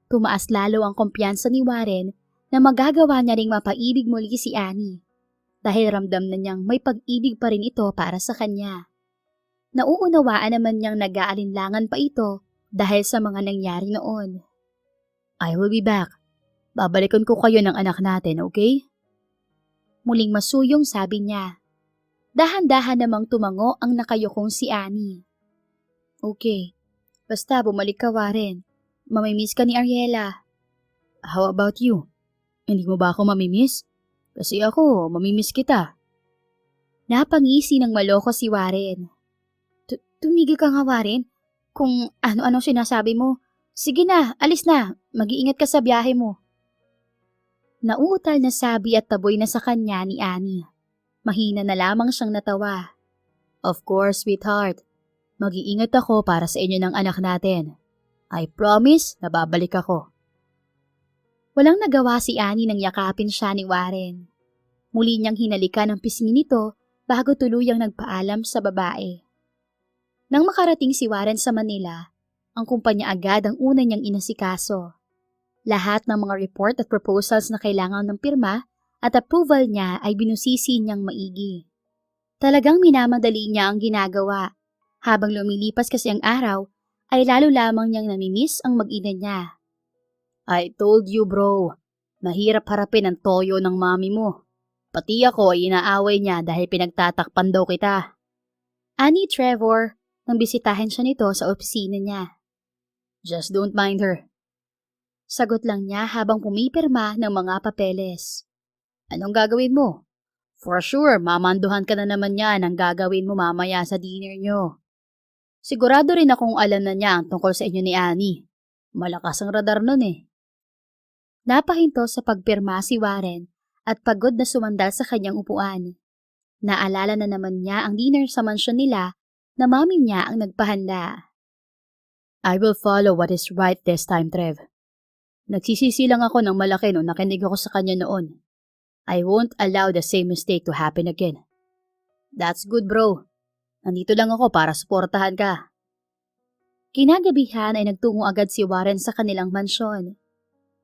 Tumaas lalo ang kumpiyansa ni Warren na magagawa niya ring mapaibig muli si Annie, dahil ramdam na niyang may pag-ibig pa rin ito para sa kanya. Nauunawaan naman niyang nag-aalinlangan pa ito dahil sa mga nangyari noon. I will be back. Babalikan ko kayo ng anak natin, okay? Muling masuyong sabi niya. Dahan-dahan namang tumango ang nakayukong si Annie. Okay, basta bumalik ka, Warren. Mamimiss ka ni Ariela. How about you? Hindi mo ba ako mamimiss? Kasi ako, mamimiss kita. Napangisi ng maloko si Warren. Tumigil ka nga, Warren. Kung ano-ano sinasabi mo. Sige na, alis na. Mag-iingat ka sa biyahe mo. Nauutal na sabi at taboy na sa kanya ni Annie. Mahina na lamang siyang natawa. Of course, sweetheart. Mag-iingat ako para sa inyo ng anak natin. I promise na babalik ako. Walang nagawa si Annie nang yakapin siya ni Warren. Muli niyang hinalikan ang pisngi nito bago tuluyang nagpaalam sa babae. Nang makarating si Warren sa Manila, ang kumpanya agad ang una niyang inasikaso. Lahat ng mga report at proposals na kailangan ng pirma at approval niya ay binusisi niyang maigi. Talagang minamadali niya ang ginagawa. Habang lumilipas kasi ang araw, ay lalo lamang niyang namimiss ang mag-ina niya. I told you, bro. Mahirap harapin ang toyo ng mami mo. Pati ako ay inaaway niya dahil pinagtatakpan daw kita. Ani Trevor, nang bisitahin siya nito sa opisina niya. Just don't mind her. Sagot lang niya habang pumipirma ng mga papeles. Anong gagawin mo? For sure, mamanduhan ka na naman niya ng gagawin mo mamaya sa dinner niyo. Sigurado rin akong alam na niya ang tungkol sa inyo ni Annie. Malakas ang radar nun eh. Napahinto sa pagpirma si Warren at pagod na sumandal sa kanyang upuan. Naalala na naman niya ang dinner sa mansyon nila na mami niya ang nagpahanda. I will follow what is right this time, Trev. Nagsisisi lang ako ng malaki nung nakinig ako sa kanya noon. I won't allow the same mistake to happen again. That's good, bro. Nandito lang ako para suportahan ka. Kinagabihan ay nagtungo agad si Warren sa kanilang mansyon.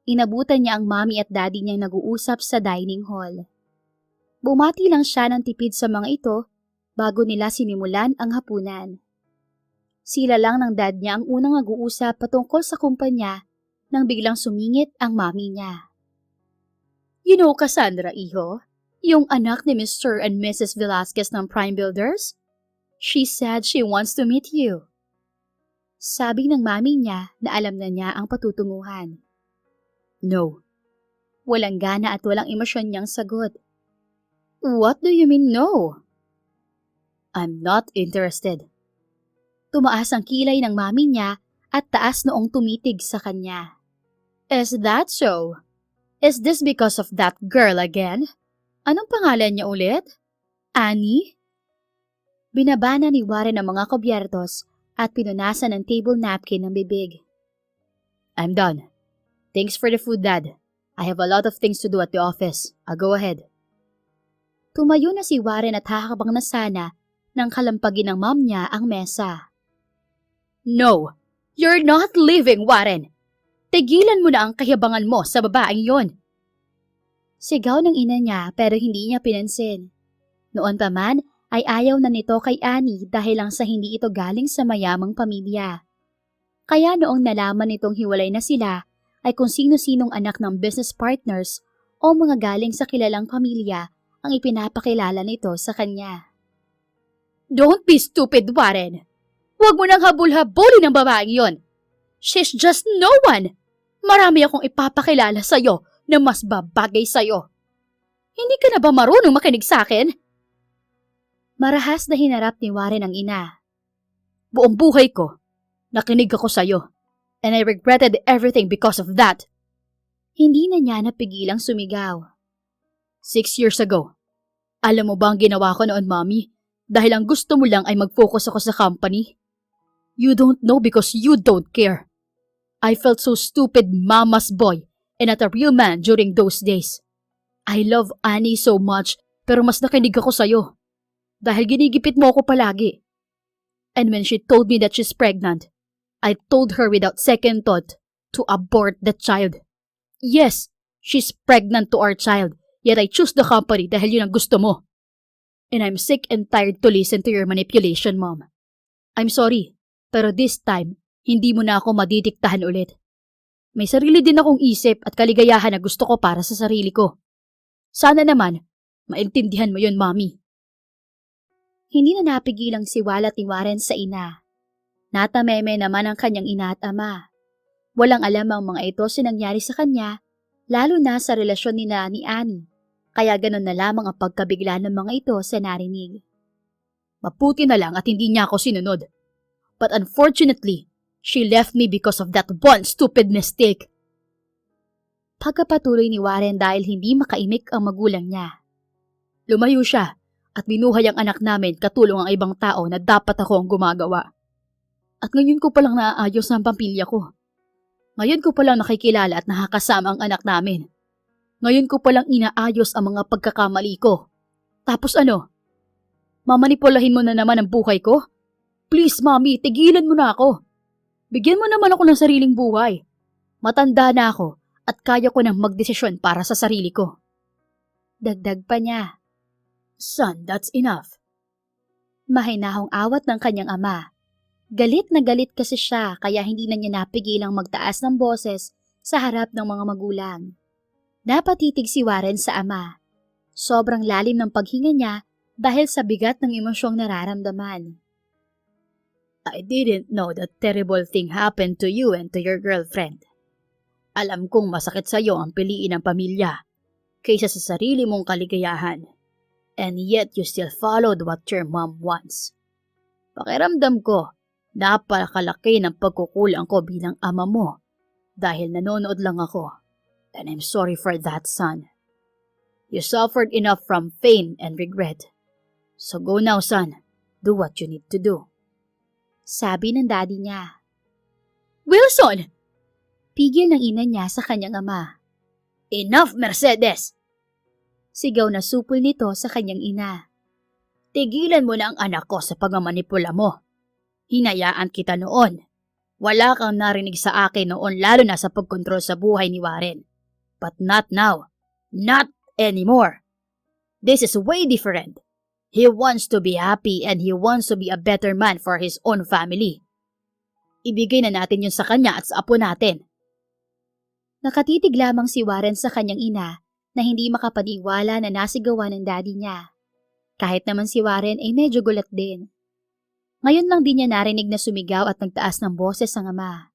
Inabutan niya ang mami at daddy niyang nag-uusap sa dining hall. Bumati lang siya ng tipid sa mga ito bago nila sinimulan ang hapunan. Sila lang ng dad niya ang unang nag-uusap patungkol sa kumpanya nang biglang sumingit ang mami niya. You know, Cassandra, iho, yung anak ni Mr. and Mrs. Velasquez ng Prime Builders? She said she wants to meet you. Sabi ng mami niya na alam na niya ang patutunguhan. No. Walang gana at walang emosyon niyang sagot. What do you mean no? I'm not interested. Tumaas ang kilay ng mami niya at taas noong tumitig sa kanya. Is that so? Is this because of that girl again? Anong pangalan niya ulit? Annie? Binabana ni Warren ang mga kubyertos at pinunasan ng table napkin ng bibig. I'm done. Thanks for the food, Dad. I have a lot of things to do at the office. I'll go ahead. Tumayo na si Warren at hakabang na sana nang kalampagin ng mom niya ang mesa. No! You're not leaving, Warren! Tigilan mo na ang kayabangan mo sa babaeng yon. Sigaw ng ina niya pero hindi niya pinansin. Noon pa man ay ayaw na nito kay Annie dahil lang sa hindi ito galing sa mayamang pamilya. Kaya noong nalaman nitong hiwalay na sila ay kung sino-sinong anak ng business partners o mga galing sa kilalang pamilya ang ipinapakilala nito sa kanya. Don't be stupid, Warren! Huwag mo nang habol-habulin ng babaeng yon. She's just no one! Marami akong ipapakilala sa'yo na mas babagay sa'yo. Hindi ka na ba marunong makinig sa akin? Marahas na hinarap ni Warren ang ina. Buong buhay ko, nakinig ako sa'yo. And I regretted everything because of that. Hindi na niya napigilang sumigaw. 6 years ago, alam mo ba ang ginawa ko noon, Mommy? Dahil ang gusto mo lang ay mag-focus ako sa company. You don't know because you don't care. I felt so stupid, mama's boy, and not a real man during those days. I love Annie so much, pero mas nakinig ako sa'yo. Dahil ginigipit mo ako palagi. And when she told me that she's pregnant, I told her without second thought to abort the child. Yes, she's pregnant to our child, yet I choose the company dahil yun ang gusto mo. And I'm sick and tired to listen to your manipulation, Mom. I'm sorry, pero this time, hindi mo na ako madidiktahan ulit. May sarili din akong isip at kaligayahan na gusto ko para sa sarili ko. Sana naman, maintindihan mo yun, Mommy. Hindi na napigilang siwalat ni Warren sa ina. Natameme naman ang kanyang ina at ama. Walang alam ang mga ito sinangyari sa kanya, lalo na sa relasyon ni Annie. Kaya ganun na lamang ang pagkabigla ng mga ito sa narinig. Maputi na lang at hindi niya ako sinunod. But unfortunately, she left me because of that one stupid mistake. Pagkapatuloy ni Warren dahil hindi makaimik ang magulang niya. Lumayo siya at binuhay ang anak namin katulong ang ibang tao na dapat ako ang gumagawa. At ngayon ko palang naaayos ang pamilya ko. Ngayon ko palang nakikilala at nakakasama ang anak namin. Ngayon ko palang inaayos ang mga pagkakamali ko. Tapos ano? Mamanipulahin mo na naman ang buhay ko? Please, Mommy, tigilan mo na ako. Bigyan mo naman ako ng sariling buhay. Matanda na ako at kaya ko nang magdesisyon para sa sarili ko. Dagdag pa niya. Son, that's enough. Mahinahong awat ng kanyang ama. Galit na galit kasi siya kaya hindi na niya napigilang magtaas ng boses sa harap ng mga magulang. Napatitig si Warren sa ama. Sobrang lalim ng paghinga niya dahil sa bigat ng emosyong nararamdaman. I didn't know that terrible thing happened to you and to your girlfriend. Alam kong masakit sa'yo ang piliin ng pamilya kaysa sa sarili mong kaligayahan. And yet you still followed what your mom wants. Pakiramdam ko, napakalaki ng pagkukulang ko bilang ama mo dahil nanonood lang ako. And I'm sorry for that, son. You suffered enough from pain and regret. So go now, son. Do what you need to do. Sabi ng daddy niya. Wilson! Pigil ng ina niya sa kanyang ama. Enough, Mercedes! Sigaw na supol nito sa kanyang ina. Tigilan mo na ang anak ko sa pagmamanipula mo. Hinayaan kita noon. Wala kang narinig sa akin noon lalo na sa pagkontrol sa buhay ni Warren. But not now. Not anymore. This is way different. He wants to be happy and he wants to be a better man for his own family. Ibigay na natin yun sa kanya at sa apo natin. Nakatitig lamang si Warren sa kanyang ina na hindi makapaniwala na nasigawan ng daddy niya. Kahit naman si Warren ay medyo gulat din. Ngayon lang din niya narinig na sumigaw at nagtaas ng boses ang ama.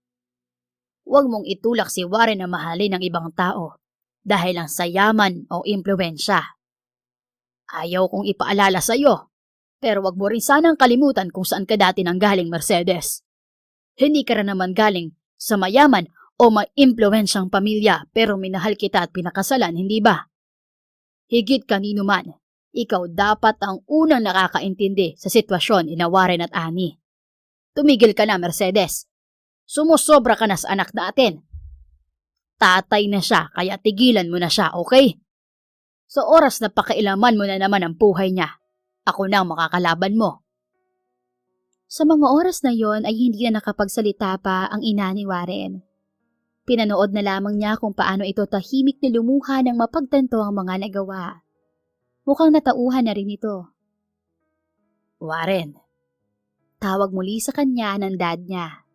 Huwag mong itulak si Warren na mahalin ng ibang tao dahil lang sa yaman o impluensya. Ayaw kong ipaalala sa'yo, pero wag mo rin sanang kalimutan kung saan ka dati nanggaling, Mercedes. Hindi ka rin naman galing sa mayaman o maimpluwensyang pamilya pero minahal kita at pinakasalan, hindi ba? Higit kanino man, ikaw dapat ang unang nakakaintindi sa sitwasyon ni Warren at Annie. Tumigil ka na, Mercedes. Sumusobra ka na sa anak natin. Tatay na siya, kaya tigilan mo na siya, okay? Sa oras na pakailaman mo na naman ang buhay niya, ako na ang makakalaban mo. Sa mga oras na yon ay hindi na nakapagsalita pa ang ina ni Warren. Pinanood na lamang niya kung paano ito tahimik na lumuha ng mapagtanto ang mga nagawa. Mukhang natauhan na rin ito. Warren, Tawag muli sa kanya ng dad niya.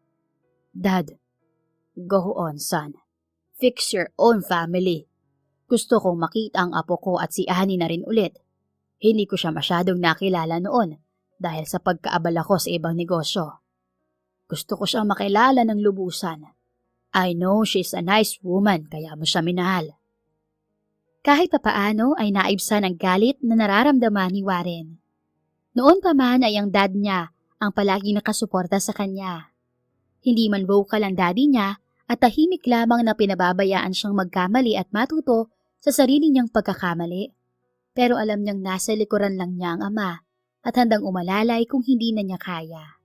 Dad, go on, son. Fix your own family. Gusto kong makita ang apo ko at si Annie na rin ulit. Hindi ko siya masyadong nakilala noon dahil sa pagkaabala ko sa ibang negosyo. Gusto ko siyang makilala ng lubusan. I know she's a nice woman kaya mo siya minahal. Kahit papaano ay naibsan ang galit na nararamdaman ni Warren. Noon pa man ay ang dad niya ang palagi nakasuporta sa kanya. Hindi man vocal ang daddy niya at tahimik lamang na pinababayaan siyang magkamali at matuto sa sarili niyang pagkakamali. Pero alam niyang nasa likuran lang niya ang ama at handang umalalay kung hindi na niya kaya.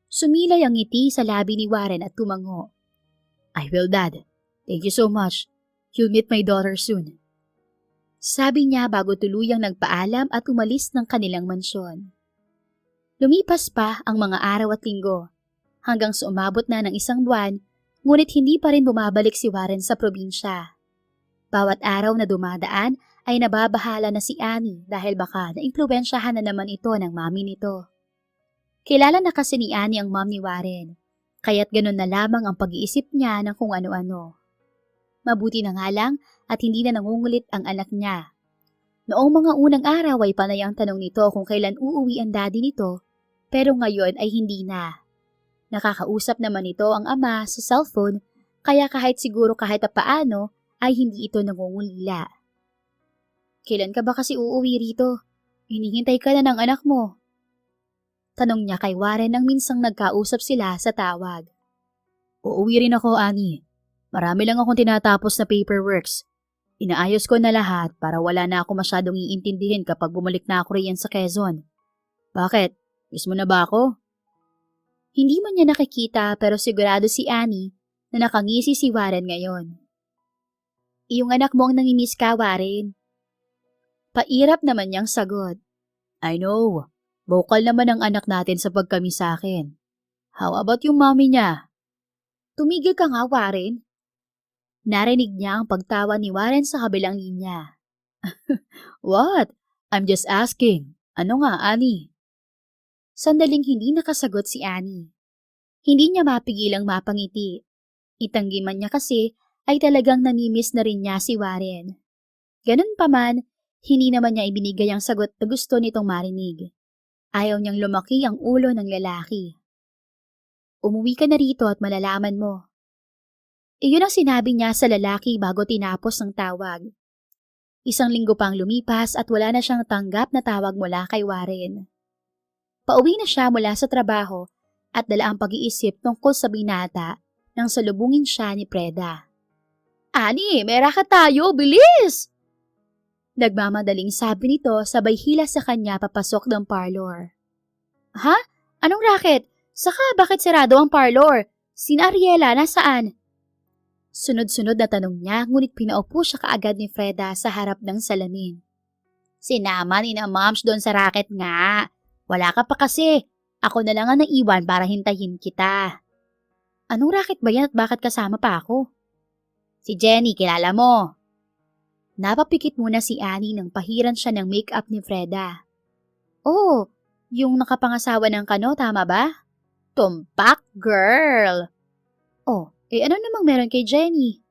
Sumilay ang ngiti sa labi ni Warren at tumango. I will, Dad. Thank you so much. You'll meet my daughter soon. Sabi niya bago tuluyang nagpaalam at umalis ng kanilang mansyon. Lumipas pa ang mga araw at linggo hanggang sa umabot na ng 1 buwan, ngunit hindi pa rin bumabalik si Warren sa probinsya. Bawat araw na dumadaan ay nababahala na si Annie dahil baka naimpluwensyahan na naman ito ng mami nito. Kilala na kasi ni Annie ang mom ni Warren, kaya't ganun na lamang ang pag-iisip niya ng kung ano-ano. Mabuti na nga lang at hindi na nangungulit ang anak niya. Noong mga unang araw ay panay ang tanong nito kung kailan uuwi ang daddy nito, pero ngayon ay hindi na. Nakakausap naman ito ang ama sa cellphone, kaya kahit paano ay hindi ito nangungulila. Kailan ka ba kasi uuwi rito? Hinihintay ka na ng anak mo. Tanong niya kay Warren nang minsang nagkausap sila sa tawag. Uuwi rin ako, Annie. Marami lang akong tinatapos na paperworks. Inaayos ko na lahat para wala na ako masyadong iintindihin kapag bumalik na ako riyan sa Quezon. Bakit? Miss mo na ba ako? Hindi man niya nakikita pero sigurado si Annie na nakangisi si Warren ngayon. Iyong anak mo ang nangimiss ka, Warren. Pairap naman niyang sagot. I know. Vocal naman ang anak natin sa pagkamis sa akin. How about yung mommy niya? Tumigil ka nga, Warren. Narinig niya ang pagtawa ni Warren sa kabilang linya. What? I'm just asking. Ano nga, Annie? Sandaling hindi nakasagot si Annie. Hindi niya mapigilang mapangiti. Itanggi man niya kasi ay talagang namimiss na rin niya si Warren. Ganun pa man, hindi naman niya ibinigay ang sagot na gusto nitong marinig. Ayaw niyang lumaki ang ulo ng lalaki. Umuwi ka na rito at malalaman mo. Iyon ang sinabi niya sa lalaki bago tinapos ang tawag. 1 linggo pang lumipas at wala na siyang tanggap na tawag mula kay Warren. Pauwi na siya mula sa trabaho at dala ang pag-iisip tungkol sa binata nang salubungin siya ni Preda. Ani, mera ka tayo, bilis! Nagmamadaling sabi nito sabay hila sa kanya papasok ng parlor. Ha? Anong racket? Saka bakit sarado ang parlor? Sina Ariela, nasaan? Sunod-sunod na tanong niya ngunit pinaupo siya kaagad ni Freda sa harap ng salamin. Sinama ni na moms doon sa racket nga. Wala ka pa kasi. Ako na lang ang naiwan para hintayin kita. Anong racket ba yan at bakit kasama pa ako? Si Jenny, kilala mo. Napapikit muna si Annie nang pahiran siya ng make-up ni Freda. Oh, yung nakapangasawa ng kano, tama ba? Tumpak, girl! Oh, ano namang meron kay Jenny?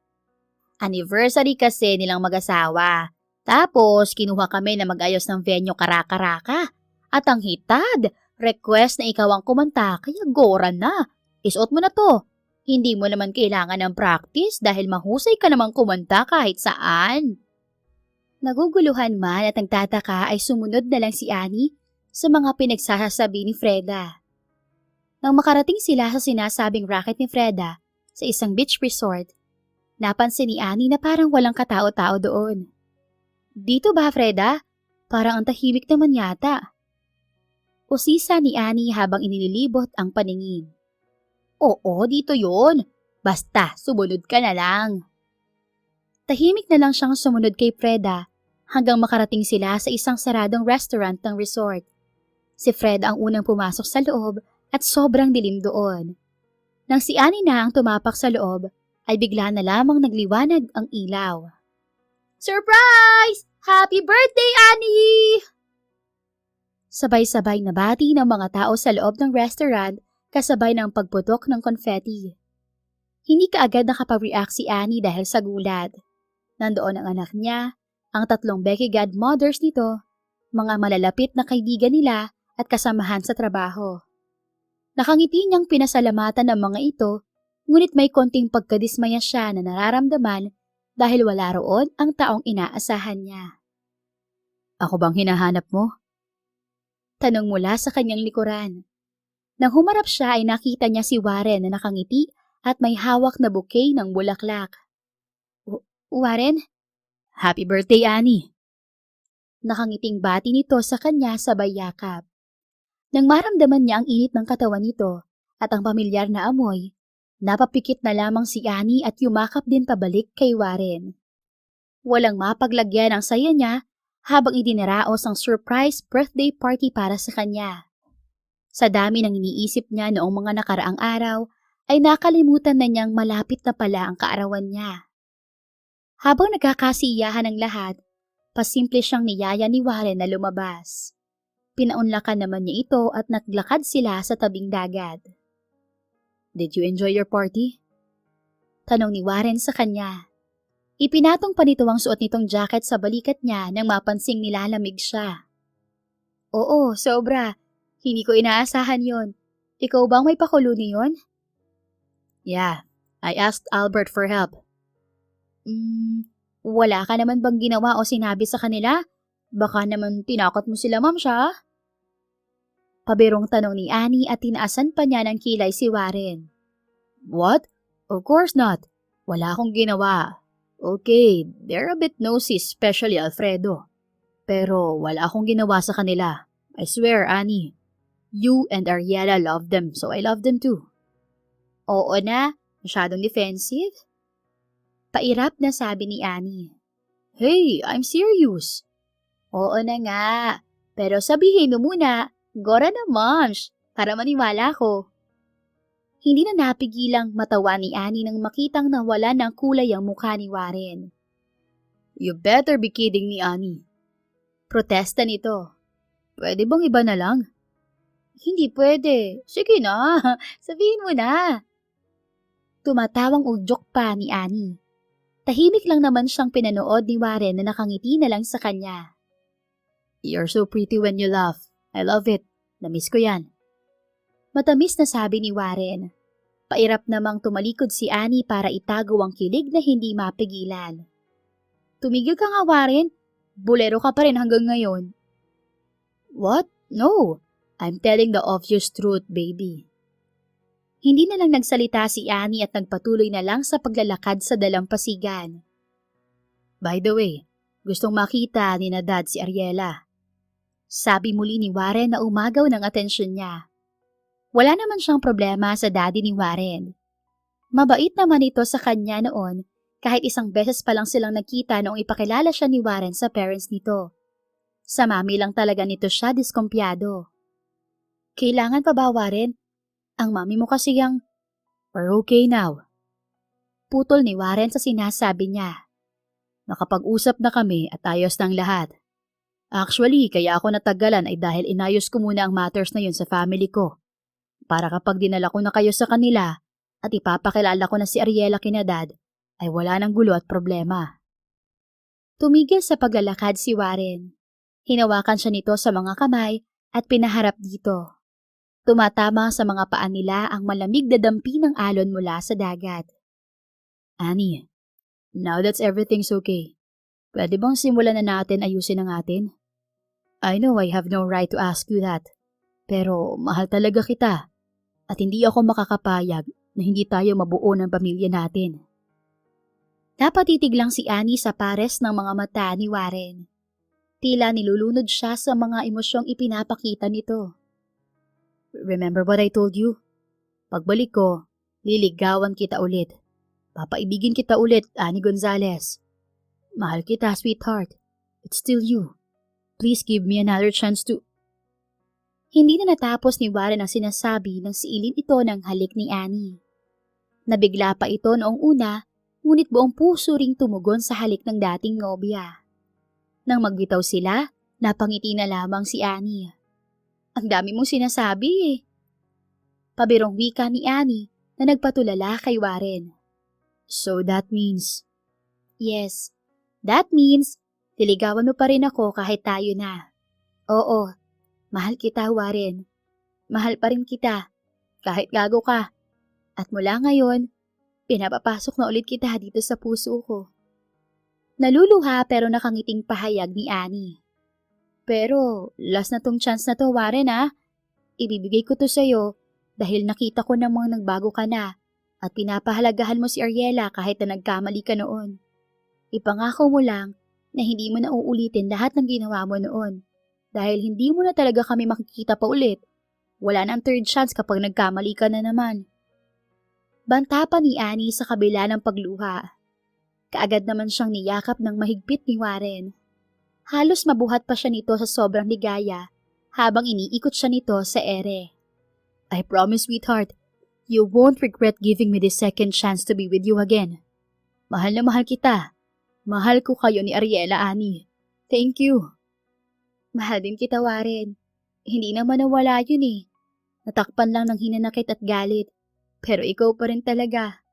Anniversary kasi nilang mag-asawa. Tapos, kinuha kami na mag-ayos ng venue Karaka-Raka. At ang hitad, request na ikaw ang kumanta, kaya gora na. Isuot mo na to. Hindi mo naman kailangan ng practice dahil mahusay ka namang kumanta kahit saan. Naguguluhan man at nagtataka ay sumunod na lang si Annie sa mga pinagsasabi ni Freda. Nang makarating sila sa sinasabing racket ni Freda sa isang beach resort, napansin ni Annie na parang walang katao-tao doon. Dito ba, Freda? Parang ang tahimik naman yata. Usisa ni Annie habang inililibot ang paningin. Oo, dito yon. Basta, sumunod ka na lang. Tahimik na lang siyang sumunod kay Freda hanggang makarating sila sa isang saradong restaurant ng resort. Si Freda ang unang pumasok sa loob at sobrang dilim doon. Nang si Annie na ang tumapak sa loob, ay bigla na lamang nagliwanag ang ilaw. Surprise! Happy birthday, Annie! Sabay-sabay na bati ng mga tao sa loob ng restaurant kasabay ng pagputok ng confetti. Hindi kaagad nakapag-react si Annie dahil sa gulat. Nandoon ang anak niya, ang 3 Becky godmothers nito, mga malalapit na kaibigan nila at kasamahan sa trabaho. Nakangiti niyang pinasalamatan ng mga ito, ngunit may konting pagkadismaya siya na nararamdaman dahil wala roon ang taong inaasahan niya. Ako bang hinahanap mo? Tanong mula sa kanyang likuran. Nang humarap siya ay nakita niya si Warren na nakangiti at may hawak na bouquet ng bulaklak. Warren? Happy birthday, Annie! Nakangiting bati nito sa kanya sabay yakap. Nang maramdaman niya ang init ng katawan nito at ang pamilyar na amoy, napapikit na lamang si Annie at yumakap din pabalik kay Warren. Walang mapaglagyan ang saya niya habang idinaraos ang surprise birthday party para sa kanya. Sa dami ng iniisip niya noong mga nakaraang araw, ay nakalimutan na niyang malapit na pala ang kaarawan niya. Habang nagkakasiyahan ang lahat, pasimple siyang niyaya ni Warren na lumabas. Pinaunlakan naman niya ito at naglakad sila sa tabing dagat. Did you enjoy your party? Tanong ni Warren sa kanya. Ipinatong pa nito ang suot nitong jacket sa balikat niya nang mapansing nilalamig siya. Oo, sobra. Hindi ko inaasahan yon. Ikaw bang may pakulo niyon? Yeah, I asked Albert for help. Wala ka naman bang ginawa o sinabi sa kanila? Baka naman tinakot mo sila, ma'am siya. Pabirong tanong ni Annie at tinaasan pa niya ng kilay si Warren. What? Of course not. Wala akong ginawa. Okay, they're a bit nosy, especially Alfredo. Pero wala akong ginawa sa kanila. I swear, Annie. You and Ariela love them, so I love them too. Oo na, masyadong defensive. Pairap na sabi ni Annie. Hey, I'm serious. Oo na nga, pero sabihin mo muna, Gora na moms, para maniwala ko. Hindi na napigilang matawa ni Annie nang makitang nawala ng kulay ang mukha ni Warren. You better be kidding me, Annie. Protesta nito. Pwede bang iba na lang? Hindi pwede. Sige na, sabihin mo na. Tumatawang udyok pa ni Annie. Tahimik lang naman siyang pinanood ni Warren na nakangiti na lang sa kanya. You're so pretty when you laugh. I love it. Namiss ko yan. Matamis na sabi ni Warren. Pairap namang tumalikod si Annie para itago ang kilig na hindi mapigilan. Tumigil ka nga, Warren. Bolero ka pa rin hanggang ngayon. What? No. I'm telling the obvious truth, baby. Hindi na lang nagsalita si Annie at nagpatuloy na lang sa paglalakad sa dalampasigan. By the way, gustong makita ni na Dad si Ariela. Sabi muli ni Warren na umagaw ng atensyon niya. Wala naman siyang problema sa daddy ni Warren. Mabait naman ito sa kanya noon kahit isang beses pa lang silang nagkita noong ipakilala siya ni Warren sa parents nito. Sa mami lang talaga nito siya diskumpiyado. Kailangan pa ba, Warren? Ang mami mo kasi We're okay now. Putol ni Warren sa sinasabi niya. Nakapag-usap na kami at ayos ng lahat. Actually, kaya ako natagalan ay dahil inayos ko muna ang matters na yun sa family ko. Para kapag dinala ko na kayo sa kanila at ipapakilala ko na si Ariela kina Dad, ay wala nang gulo at problema. Tumigil sa paglalakad si Warren. Hinawakan siya nito sa mga kamay at pinaharap dito. Tumatama sa mga paa nila ang malamig na dampi ng alon mula sa dagat. Annie, now that's everything's okay. Pwede bang simulan na natin ayusin ang atin? I know I have no right to ask you that. Pero mahal talaga kita. At hindi ako makakapayag na hindi tayo mabuo ng pamilya natin. Napatitig lang si Annie sa pares ng mga mata ni Warren. Tila nilulunod siya sa mga emosyong ipinapakita nito. Remember what I told you? Pagbalik ko, liligawan kita ulit. Papaibigin kita ulit, Annie Gonzalez. Mahal kita, sweetheart. It's still you. Please give me another chance to... Hindi na natapos ni Warren ang sinasabi nang siilin ito ng halik ni Annie. Nabigla pa ito noong una, ngunit buong puso ring tumugon sa halik ng dating nobya. Nang magbitaw sila, napangiti na lamang si Annie. Ang dami mong sinasabi eh. Pabirong wika ni Annie na nagpatulala kay Warren. So that means... Yes, that means liligawan mo pa rin ako kahit tayo na. Oo, mahal kita, Warren. Mahal pa rin kita, kahit gago ka. At mula ngayon, pinapapasok na ulit kita dito sa puso ko. Naluluha pero nakangiting pahayag ni Annie. Pero, last na tong chance na to, Warren ah. Ibibigay ko to sa'yo dahil nakita ko namang nagbago ka na at pinapahalagahan mo si Ariela kahit na nagkamali ka noon. Ipangako mo lang na hindi mo na uulitin lahat ng ginawa mo noon dahil hindi mo na talaga kami makikita pa ulit. Wala nang third chance kapag nagkamali ka na naman. Banta pa ni Annie sa kabila ng pagluha. Kaagad naman siyang niyakap ng mahigpit ni Warren. Halos mabuhat pa siya nito sa sobrang ligaya habang iniikot siya nito sa ere. I promise, sweetheart, you won't regret giving me this second chance to be with you again. Mahal na mahal kita. Mahal ko kayo ni Ariela, Annie. Thank you. Mahal din kita, Warren. Hindi naman nawala yun eh. Natakpan lang ng hinanakit at galit. Pero ikaw pa rin talaga.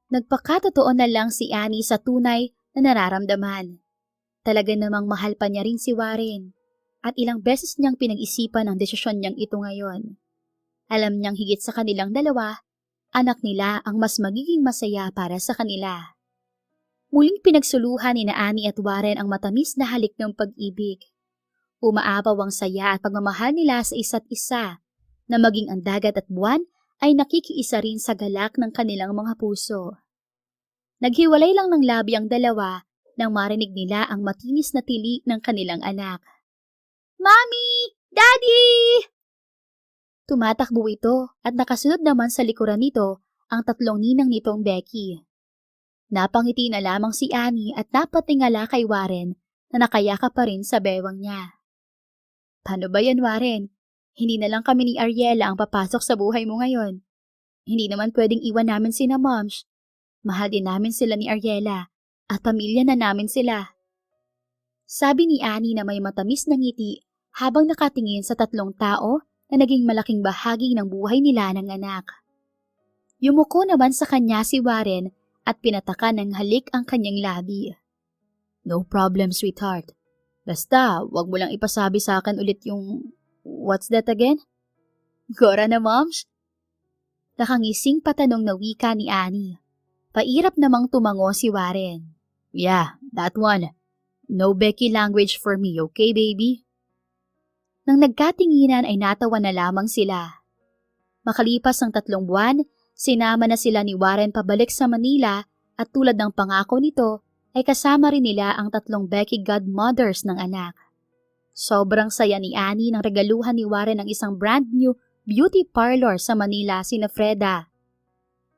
Nagpakatotoo na lang si Annie sa tunay na nararamdaman. Talaga namang mahal pa niya rin si Warren. At ilang beses niyang pinag-isipan ang desisyon niyang ito ngayon. Alam niyang higit sa kanilang dalawa, anak nila ang mas magiging masaya para sa kanila. Muling pinagsuluhan ni Annie at Warren ang matamis na halik ng pag-ibig. Umaapaw ang saya at pagmamahal nila sa isa't isa, na maging ang dagat at buwan ay nakikiisa rin sa galak ng kanilang mga puso. Naghiwalay lang ng labi ang dalawa nang marinig nila ang matinis na tili ng kanilang anak. Mommy! Daddy! Tumatakbo ito at nakasunod naman sa likuran nito ang tatlong ninang nitong Becky. Napangiti na lamang si Annie at napatingala kay Warren na nakayaka pa rin sa bewang niya. Paano ba yan, Warren? Hindi na lang kami ni Ariela ang papasok sa buhay mo ngayon. Hindi naman pwedeng iwan namin sina Moms. Mahal din namin sila ni Ariela at pamilya na namin sila. Sabi ni Annie na may matamis na ngiti habang nakatingin sa tatlong tao na naging malaking bahagi ng buhay nila ng anak. Yumuko naman sa kanya si Warren at pinatakan ng halik ang kanyang labi. No problem, sweetheart. Basta, wag mo lang ipasabi sa akin ulit yung... What's that again? Gora na, Moms? Nakangising patanong na wika ni Annie. Pairap namang tumango si Warren. Yeah, that one. No Becky language for me, okay, baby? Nang nagkatinginan ay natawa na lamang sila. Makalipas ang 3 buwan, sinama na sila ni Warren pabalik sa Manila at tulad ng pangako nito ay kasama rin nila ang 3 Becky godmothers ng anak. Sobrang saya ni Annie nang regaluhan ni Warren ng isang brand new beauty parlor sa Manila sina Freda.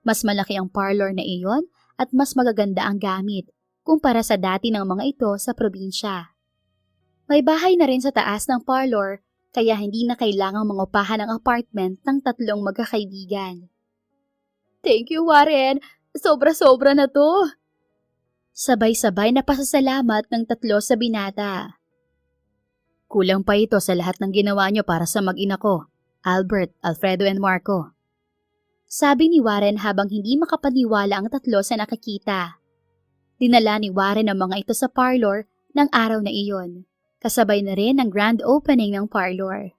Mas malaki ang parlor na iyon at mas magaganda ang gamit kumpara sa dati ng mga ito sa probinsya. May bahay na rin sa taas ng parlor kaya hindi na kailangang mangupahan ng apartment ng 3 magkakaibigan. Thank you, Warren! Sobra-sobra na to! Sabay-sabay na pasasalamat ng 3 sa binata. Kulang pa ito sa lahat ng ginawa niyo para sa mag-ina ko, Albert, Alfredo, and Marco. Sabi ni Warren habang hindi makapaniwala ang 3 sa nakakita. Dinala ni Warren ang mga ito sa parlor ng araw na iyon. Kasabay na rin ang grand opening ng parlor.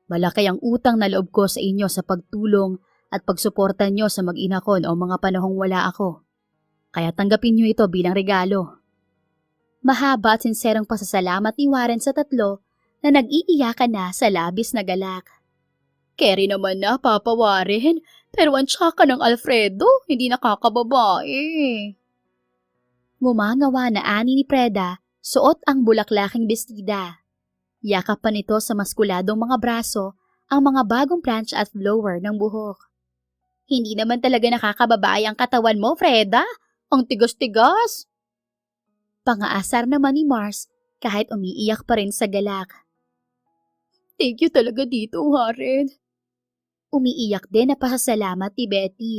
Malaki ang utang na loob ko sa inyo sa pagtulong at pagsuporta nyo sa mag-ina ko noong mga panahong wala ako. Kaya tanggapin nyo ito bilang regalo. Mahaba at sinserong pasasalamat ni Warren sa tatlo na nag-iiyakan na sa labis na galak. Carry naman na, Papa Warren, pero ang tsaka ng Alfredo, hindi nakakababae. Ngumangawa na ani ni Preda, suot ang bulaklaking bestida. Yakap pa nito sa maskuladong mga braso ang mga bagong branch at blower ng buhok. Hindi naman talaga nakakababae ang katawan mo, Freda. Ang tigas-tigas. Pangaasar naman ni Mars kahit umiiyak pa rin sa galak. Thank you talaga dito, Warren. Umiiyak din na pasasalamat ni Betty.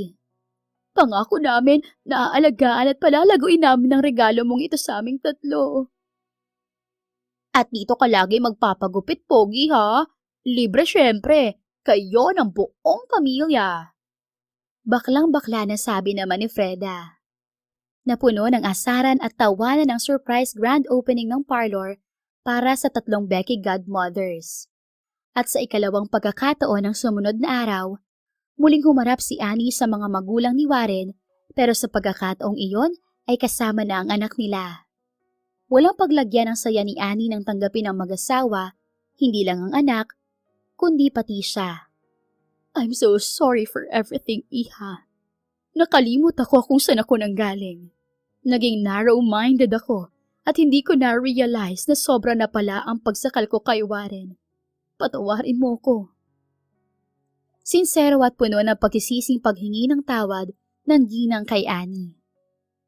Pangako namin na aalagaan at palalaguin namin ang regalo mong ito sa aming tatlo. At dito ka lagi magpapagupit, Pogi, ha? Libre syempre. Kayo ng buong pamilya. Baklang-bakla na sabi naman ni Freda. Napuno ng asaran at tawanan ng surprise grand opening ng parlor para sa tatlong Becky Godmothers. At sa ikalawang pagkakataon ng sumunod na araw, muling humarap si Annie sa mga magulang ni Warren pero sa pagkakataong iyon ay kasama na ang anak nila. Walang paglagyan ng saya ni Annie nang tanggapin ang mag-asawa, hindi lang ang anak, kundi pati siya. I'm so sorry for everything, Iha. Nakalimot ako kung saan ako nanggaling. Naging narrow-minded ako at hindi ko na-realize na sobra na pala ang pagsakal ko kay Warren. Patawarin mo ko. Sinsero at puno ng pagkisising paghingi ng tawad ng ginang kay Annie.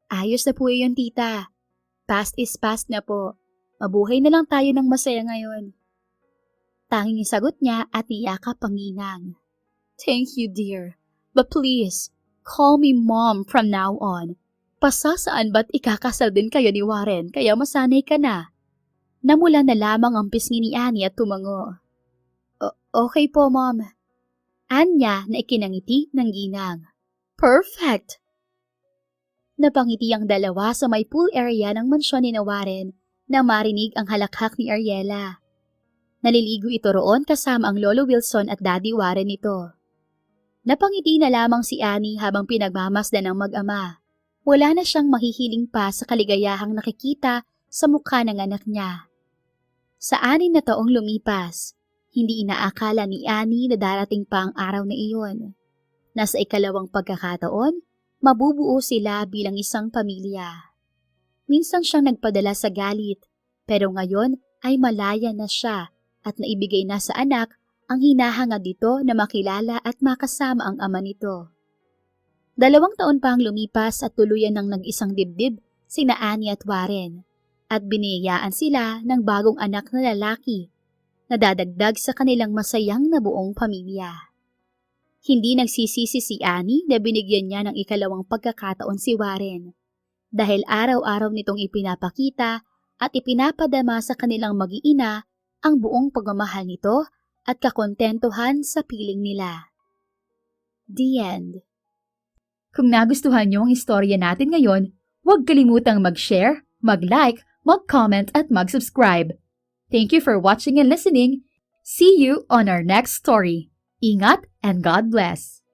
Ayos na po yun, tita. Past is past na po. Mabuhay na lang tayo ng masaya ngayon. Tanging sagot niya at iyakap ang ginang. Thank you, dear. But please, call me Mom from now on. Pasasaan ba't ikakasal din kayo ni Warren kaya masanay ka na? Namula na lamang ang pisngi ni Annie at tumango. Okay po, Mom. Anya na ikinangiti ng ginang. Perfect! Napangiti ang dalawa sa may pool area ng mansyon ni Warren na marinig ang halakhak ni Ariela. Naliligo ito roon kasama ang Lolo Wilson at Daddy Warren nito. Napangiti na lamang si Annie habang pinagmamasdan ng mag-ama. Wala na siyang mahihiling pa sa kaligayahang nakikita sa mukha ng anak niya. Sa 6 na taong lumipas, hindi inaakala ni Annie na darating pa ang araw na iyon. Nasa ikalawang pagkakataon, mabubuo sila bilang isang pamilya. Minsan siyang nagpadala sa galit, pero ngayon ay malaya na siya at naibigay na sa anak ang hinahangad dito na makilala at makasama ang ama nito. 2 taon pa ang lumipas at tuluyan ng nag-isang dibdib sina Annie at Warren at biniyayaan sila ng bagong anak na lalaki na dadagdag sa kanilang masayang na buong pamilya. Hindi nagsisisi si Annie na binigyan niya ng ikalawang pagkakataon si Warren dahil araw-araw nitong ipinapakita at ipinapadama sa kanilang mag-iina ang buong pagmamahal nito at kakontentuhan sa piling nila. The End. Kung nagustuhan niyo ang istorya natin ngayon, huwag kalimutang mag-share, mag-like, mag-comment at mag-subscribe. Thank you for watching and listening. See you on our next story. Ingat and God bless.